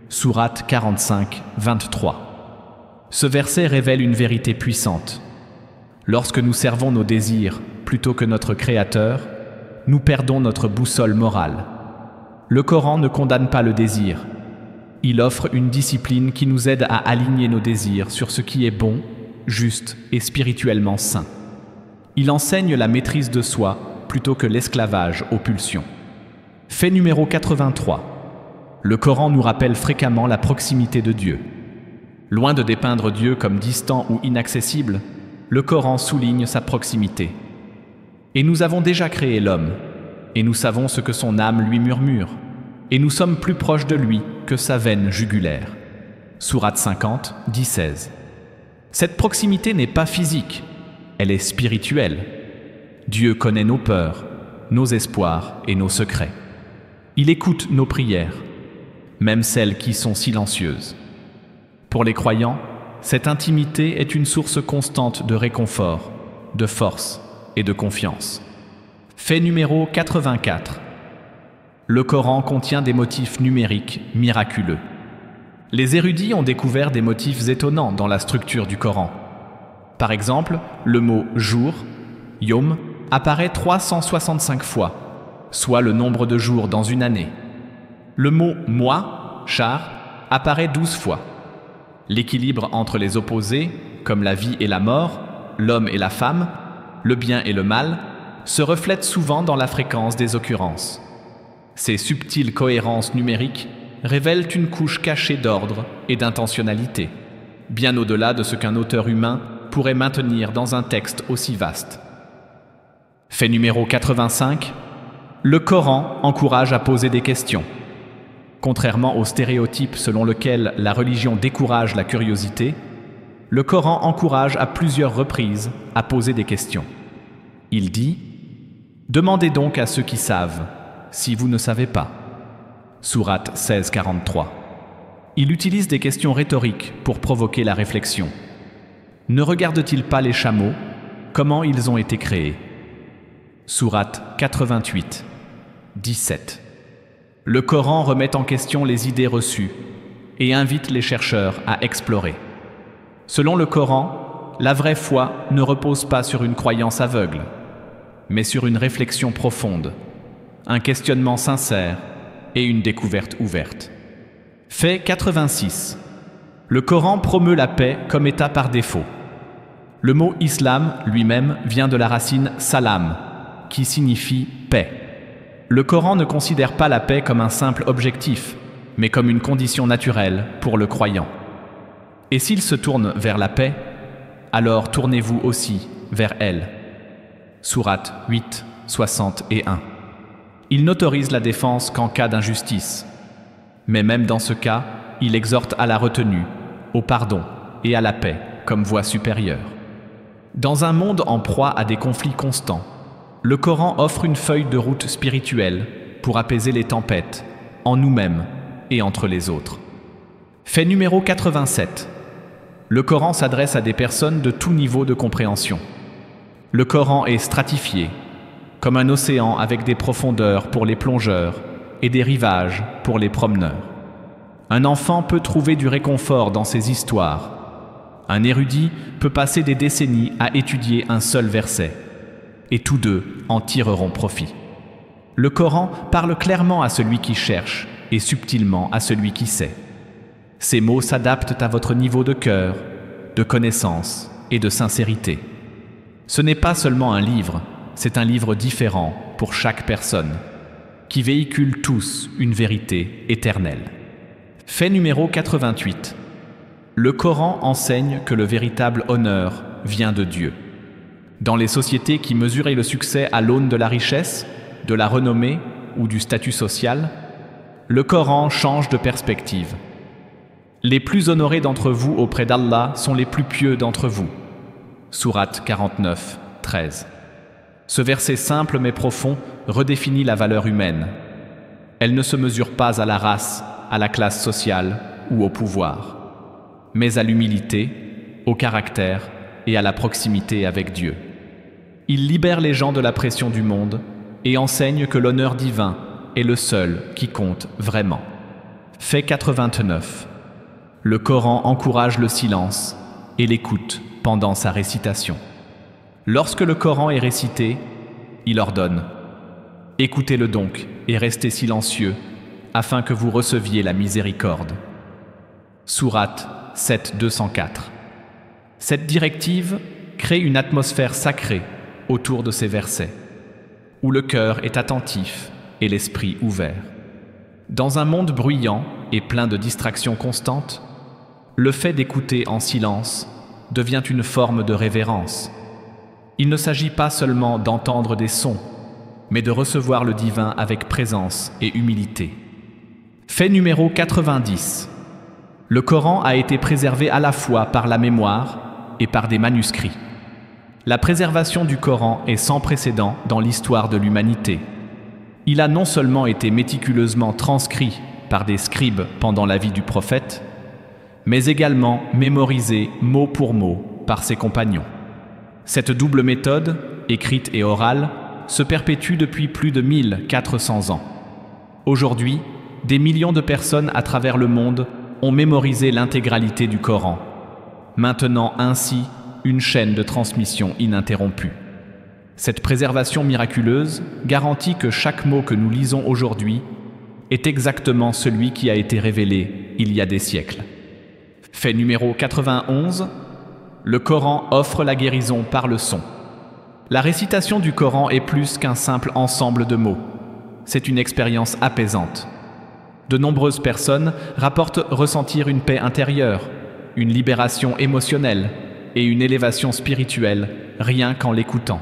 Sourate 45, 23. Ce verset révèle une vérité puissante. Lorsque nous servons nos désirs plutôt que notre Créateur, nous perdons notre boussole morale. Le Coran ne condamne pas le désir. Il offre une discipline qui nous aide à aligner nos désirs sur ce qui est bon, juste et spirituellement sain. Il enseigne la maîtrise de soi plutôt que l'esclavage aux pulsions. Fait numéro 83. Le Coran nous rappelle fréquemment la proximité de Dieu. Loin de dépeindre Dieu comme distant ou inaccessible, le Coran souligne sa proximité. Et nous avons déjà créé l'homme, et nous savons ce que son âme lui murmure, et nous sommes plus proches de lui que sa veine jugulaire. Sourate 50, 10-16. Cette proximité n'est pas physique, elle est spirituelle. Dieu connaît nos peurs, nos espoirs et nos secrets. Il écoute nos prières, même celles qui sont silencieuses. Pour les croyants, cette intimité est une source constante de réconfort, de force et de confiance. Fait numéro 84. Le Coran contient des motifs numériques miraculeux. Les érudits ont découvert des motifs étonnants dans la structure du Coran. Par exemple, le mot « jour » Yom apparaît 365 fois, soit le nombre de jours dans une année. Le mot « mois » Shahr apparaît 12 fois. L'équilibre entre les opposés, comme la vie et la mort, l'homme et la femme, le bien et le mal, se reflète souvent dans la fréquence des occurrences. Ces subtiles cohérences numériques révèlent une couche cachée d'ordre et d'intentionnalité, bien au-delà de ce qu'un auteur humain pourrait maintenir dans un texte aussi vaste. Fait numéro 85. Le Coran encourage à poser des questions. Contrairement au stéréotype selon lequel la religion décourage la curiosité, le Coran encourage à plusieurs reprises à poser des questions. Il dit « Demandez donc à ceux qui savent, si vous ne savez pas ». Sourate 16, 43. Il utilise des questions rhétoriques pour provoquer la réflexion. Ne regarde-t-il pas les chameaux, comment ils ont été créés ? Sourate 88, 17. Le Coran remet en question les idées reçues et invite les chercheurs à explorer. Selon le Coran, la vraie foi ne repose pas sur une croyance aveugle, mais sur une réflexion profonde, un questionnement sincère et une découverte ouverte. Fait 86. Le Coran promeut la paix comme état par défaut. Le mot islam lui-même vient de la racine salam, qui signifie paix. Le Coran ne considère pas la paix comme un simple objectif, mais comme une condition naturelle pour le croyant. Et s'il se tourne vers la paix, alors tournez-vous aussi vers elle. Sourate 8, 61. Il n'autorise la défense qu'en cas d'injustice. Mais même dans ce cas, il exhorte à la retenue, au pardon et à la paix comme voie supérieure. Dans un monde en proie à des conflits constants, le Coran offre une feuille de route spirituelle pour apaiser les tempêtes, en nous-mêmes et entre les autres. Fait numéro 87. Le Coran s'adresse à des personnes de tout niveau de compréhension. Le Coran est stratifié, comme un océan avec des profondeurs pour les plongeurs et des rivages pour les promeneurs. Un enfant peut trouver du réconfort dans ces histoires. Un érudit peut passer des décennies à étudier un seul verset, et tous deux en tireront profit. Le Coran parle clairement à celui qui cherche et subtilement à celui qui sait. Ces mots s'adaptent à votre niveau de cœur, de connaissance et de sincérité. Ce n'est pas seulement un livre, c'est un livre différent pour chaque personne, qui véhicule tous une vérité éternelle. Fait numéro 88. Le Coran enseigne que le véritable honneur vient de Dieu. Dans les sociétés qui mesuraient le succès à l'aune de la richesse, de la renommée ou du statut social, le Coran change de perspective. Les plus honorés d'entre vous auprès d'Allah sont les plus pieux d'entre vous. Sourate 49, 13. Ce verset simple mais profond redéfinit la valeur humaine. Elle ne se mesure pas à la race, à la classe sociale ou au pouvoir, mais à l'humilité, au caractère et à la proximité avec Dieu. Il libère les gens de la pression du monde et enseigne que l'honneur divin est le seul qui compte vraiment. Fait 89. Le Coran encourage le silence et l'écoute pendant sa récitation. Lorsque le Coran est récité, il ordonne « Écoutez-le donc et restez silencieux afin que vous receviez la miséricorde. » Sourate 7, 204. Cette directive crée une atmosphère sacrée autour de ces versets, où le cœur est attentif et l'esprit ouvert. Dans un monde bruyant et plein de distractions constantes, le fait d'écouter en silence devient une forme de révérence. Il ne s'agit pas seulement d'entendre des sons, mais de recevoir le divin avec présence et humilité. Fait numéro 90. Le Coran a été préservé à la fois par la mémoire et par des manuscrits. La préservation du Coran est sans précédent dans l'histoire de l'humanité. Il a non seulement été méticuleusement transcrit par des scribes pendant la vie du prophète, mais également mémorisé mot pour mot par ses compagnons. Cette double méthode, écrite et orale, se perpétue depuis plus de 1400 ans. Aujourd'hui, des millions de personnes à travers le monde ont mémorisé l'intégralité du Coran, maintenant ainsi une chaîne de transmission ininterrompue. Cette préservation miraculeuse garantit que chaque mot que nous lisons aujourd'hui est exactement celui qui a été révélé il y a des siècles. Fait numéro 91. Le Coran offre la guérison par le son. La récitation du Coran est plus qu'un simple ensemble de mots. C'est une expérience apaisante. De nombreuses personnes rapportent ressentir une paix intérieure, une libération émotionnelle et une élévation spirituelle rien qu'en l'écoutant.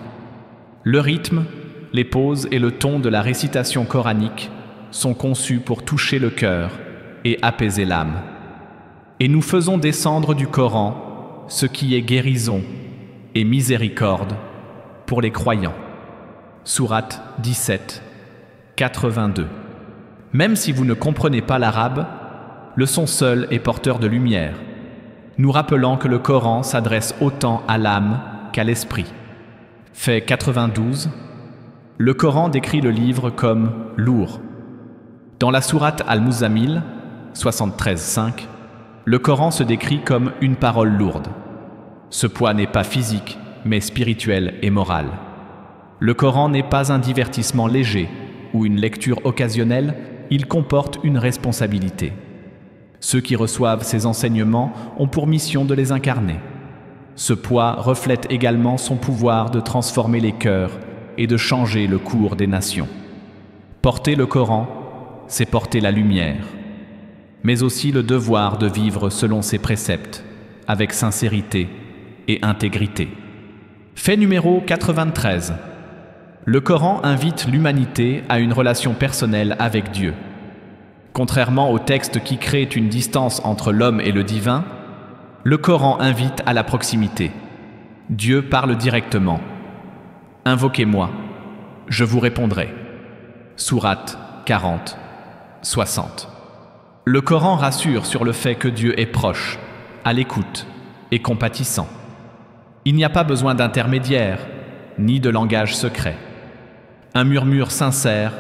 Le rythme, les pauses et le ton de la récitation coranique sont conçus pour toucher le cœur et apaiser l'âme. Et nous faisons descendre du Coran ce qui est guérison et miséricorde pour les croyants. Sourate 17, 82. Même si vous ne comprenez pas l'arabe, le son seul est porteur de lumière, nous rappelant que le Coran s'adresse autant à l'âme qu'à l'esprit. Fait 92. Le Coran décrit le livre comme lourd. Dans la sourate Al-Muzammil, 73.5, le Coran se décrit comme une parole lourde. Ce poids n'est pas physique, mais spirituel et moral. Le Coran n'est pas un divertissement léger ou une lecture occasionnelle, il comporte une responsabilité. Ceux qui reçoivent ces enseignements ont pour mission de les incarner. Ce poids reflète également son pouvoir de transformer les cœurs et de changer le cours des nations. Porter le Coran, c'est porter la lumière, mais aussi le devoir de vivre selon ses préceptes, avec sincérité et intégrité. Fait numéro 93. Le Coran invite l'humanité à une relation personnelle avec Dieu. Contrairement aux textes qui créent une distance entre l'homme et le divin, le Coran invite à la proximité. Dieu parle directement. « Invoquez-moi, je vous répondrai » Sourate 40, 60. Le Coran rassure sur le fait que Dieu est proche, à l'écoute et compatissant. Il n'y a pas besoin d'intermédiaire, ni de langage secret. Un murmure sincère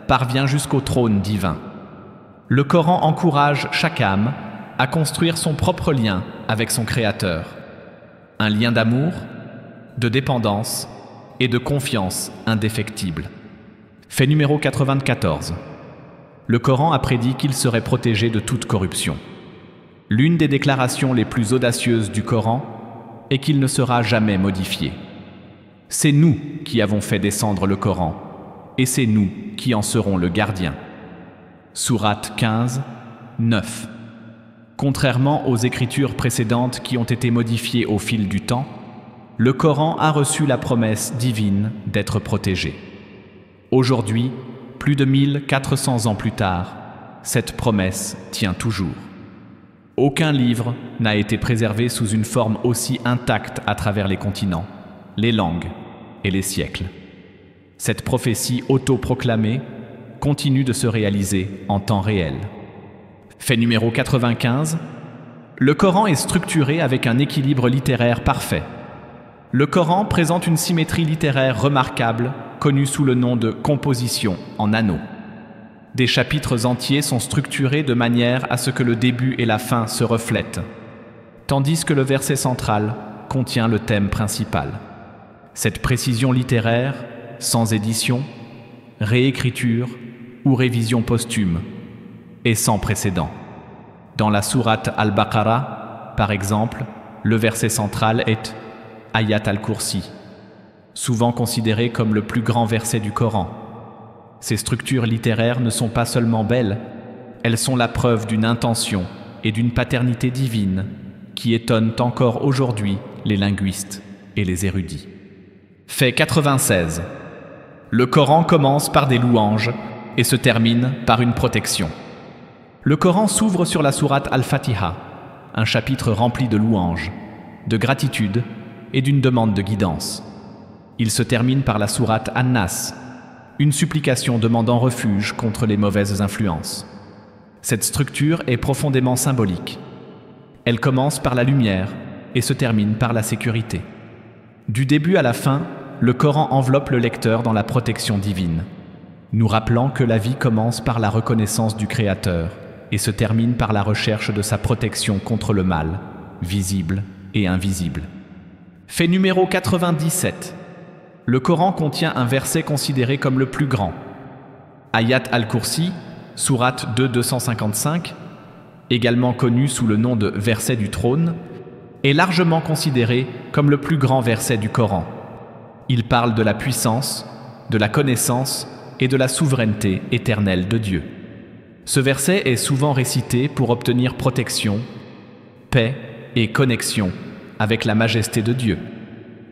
parvient jusqu'au trône divin. Le Coran encourage chaque âme à construire son propre lien avec son Créateur. Un lien d'amour, de dépendance et de confiance indéfectible. Fait numéro 94. Le Coran a prédit qu'il serait protégé de toute corruption. L'une des déclarations les plus audacieuses du Coran est qu'il ne sera jamais modifié. C'est nous qui avons fait descendre le Coran, et c'est nous qui en serons le gardien. Sourate 15, 9. Contrairement aux écritures précédentes qui ont été modifiées au fil du temps, le Coran a reçu la promesse divine d'être protégé. Aujourd'hui, plus de 1400 ans plus tard, cette promesse tient toujours. Aucun livre n'a été préservé sous une forme aussi intacte à travers les continents, les langues et les siècles. Cette prophétie autoproclamée continue de se réaliser en temps réel. Fait numéro 95. Le Coran est structuré avec un équilibre littéraire parfait. Le Coran présente une symétrie littéraire remarquable, connue sous le nom de composition en anneaux. Des chapitres entiers sont structurés de manière à ce que le début et la fin se reflètent, tandis que le verset central contient le thème principal. Cette précision littéraire, sans édition, réécriture ou révision posthume, est sans précédent. Dans la sourate Al-Baqarah, par exemple, le verset central est Ayat al-Kursi, souvent considéré comme le plus grand verset du Coran. Ces structures littéraires ne sont pas seulement belles, elles sont la preuve d'une intention et d'une paternité divine qui étonnent encore aujourd'hui les linguistes et les érudits. Fait 96. Le Coran commence par des louanges et se termine par une protection. Le Coran s'ouvre sur la sourate Al-Fatiha, un chapitre rempli de louanges, de gratitude et d'une demande de guidance. Il se termine par la sourate An-Nas, une supplication demandant refuge contre les mauvaises influences. Cette structure est profondément symbolique. Elle commence par la lumière et se termine par la sécurité. Du début à la fin, le Coran enveloppe le lecteur dans la protection divine, nous rappelant que la vie commence par la reconnaissance du Créateur et se termine par la recherche de sa protection contre le mal, visible et invisible. Fait numéro 97. Le Coran contient un verset considéré comme le plus grand. Ayat al-Kursi, sourate 255, également connu sous le nom de verset du trône, est largement considéré comme le plus grand verset du Coran. Il parle de la puissance, de la connaissance et de la souveraineté éternelle de Dieu. Ce verset est souvent récité pour obtenir protection, paix et connexion avec la majesté de Dieu.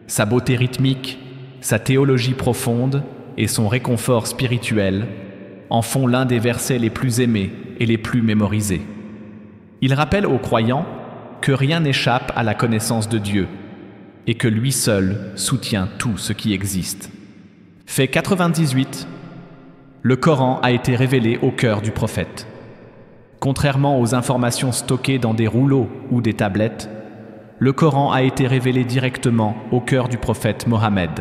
Sa beauté rythmique, sa théologie profonde et son réconfort spirituel en font l'un des versets les plus aimés et les plus mémorisés. Il rappelle aux croyants que rien n'échappe à la connaissance de Dieu et que lui seul soutient tout ce qui existe. Fait 98. Le Coran a été révélé au cœur du prophète. Contrairement aux informations stockées dans des rouleaux ou des tablettes, le Coran a été révélé directement au cœur du prophète Mohammed.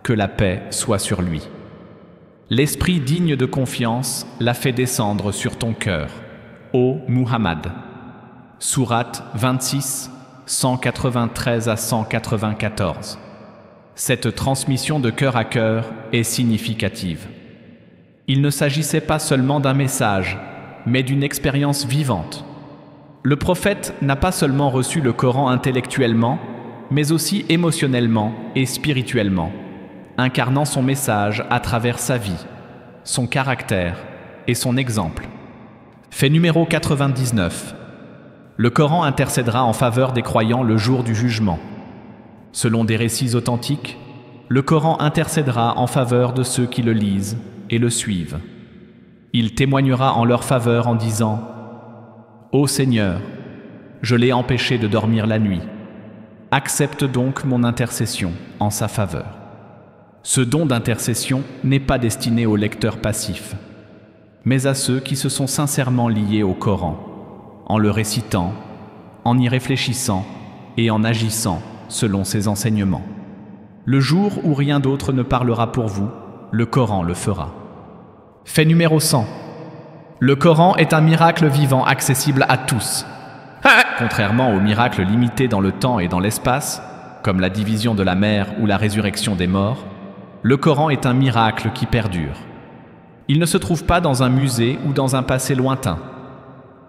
Que la paix soit sur lui. L'esprit digne de confiance l'a fait descendre sur ton cœur, ô Muhammad. Sourate 26, 193 à 194. Cette transmission de cœur à cœur est significative. Il ne s'agissait pas seulement d'un message, mais d'une expérience vivante. Le prophète n'a pas seulement reçu le Coran intellectuellement, mais aussi émotionnellement et spirituellement, incarnant son message à travers sa vie, son caractère et son exemple. Fait numéro 99. Le Coran intercédera en faveur des croyants le jour du jugement. Selon des récits authentiques, le Coran intercédera en faveur de ceux qui le lisent et le suivent. Il témoignera en leur faveur en disant « Ô Seigneur, je l'ai empêché de dormir la nuit. Accepte donc mon intercession en sa faveur. » Ce don d'intercession n'est pas destiné aux lecteurs passifs, mais à ceux qui se sont sincèrement liés au Coran, en le récitant, en y réfléchissant et en agissant selon ses enseignements. Le jour où rien d'autre ne parlera pour vous, le Coran le fera. Fait numéro 100. Le Coran est un miracle vivant accessible à tous. Contrairement aux miracles limités dans le temps et dans l'espace, comme la division de la mer ou la résurrection des morts, le Coran est un miracle qui perdure. Il ne se trouve pas dans un musée ou dans un passé lointain.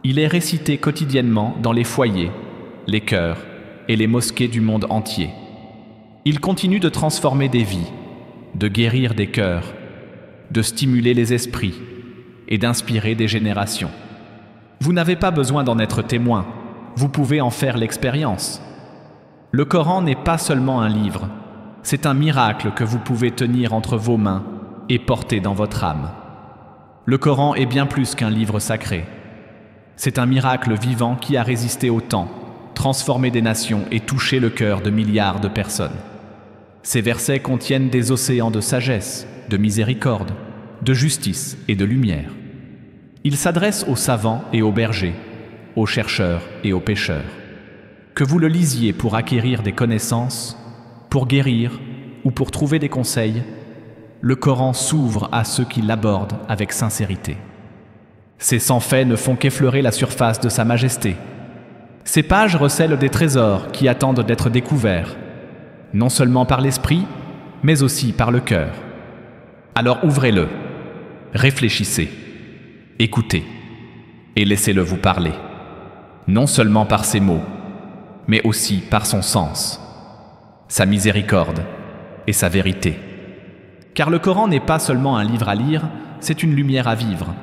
Il est récité quotidiennement dans les foyers, les chœurs et les mosquées du monde entier. Il continue de transformer des vies, de guérir des cœurs, de stimuler les esprits et d'inspirer des générations. Vous n'avez pas besoin d'en être témoin, vous pouvez en faire l'expérience. Le Coran n'est pas seulement un livre, c'est un miracle que vous pouvez tenir entre vos mains et porter dans votre âme. Le Coran est bien plus qu'un livre sacré. C'est un miracle vivant qui a résisté au temps, transformé des nations et touché le cœur de milliards de personnes. Ces versets contiennent des océans de sagesse, de miséricorde, de justice et de lumière. Ils s'adressent aux savants et aux bergers, aux chercheurs et aux pêcheurs. Que vous le lisiez pour acquérir des connaissances, pour guérir ou pour trouver des conseils, le Coran s'ouvre à ceux qui l'abordent avec sincérité. Ces 100 faits ne font qu'effleurer la surface de sa majesté. Ces pages recèlent des trésors qui attendent d'être découverts, non seulement par l'esprit, mais aussi par le cœur. Alors ouvrez-le, réfléchissez, écoutez, et laissez-le vous parler, non seulement par ses mots, mais aussi par son sens, sa miséricorde et sa vérité. Car le Coran n'est pas seulement un livre à lire, c'est une lumière à vivre.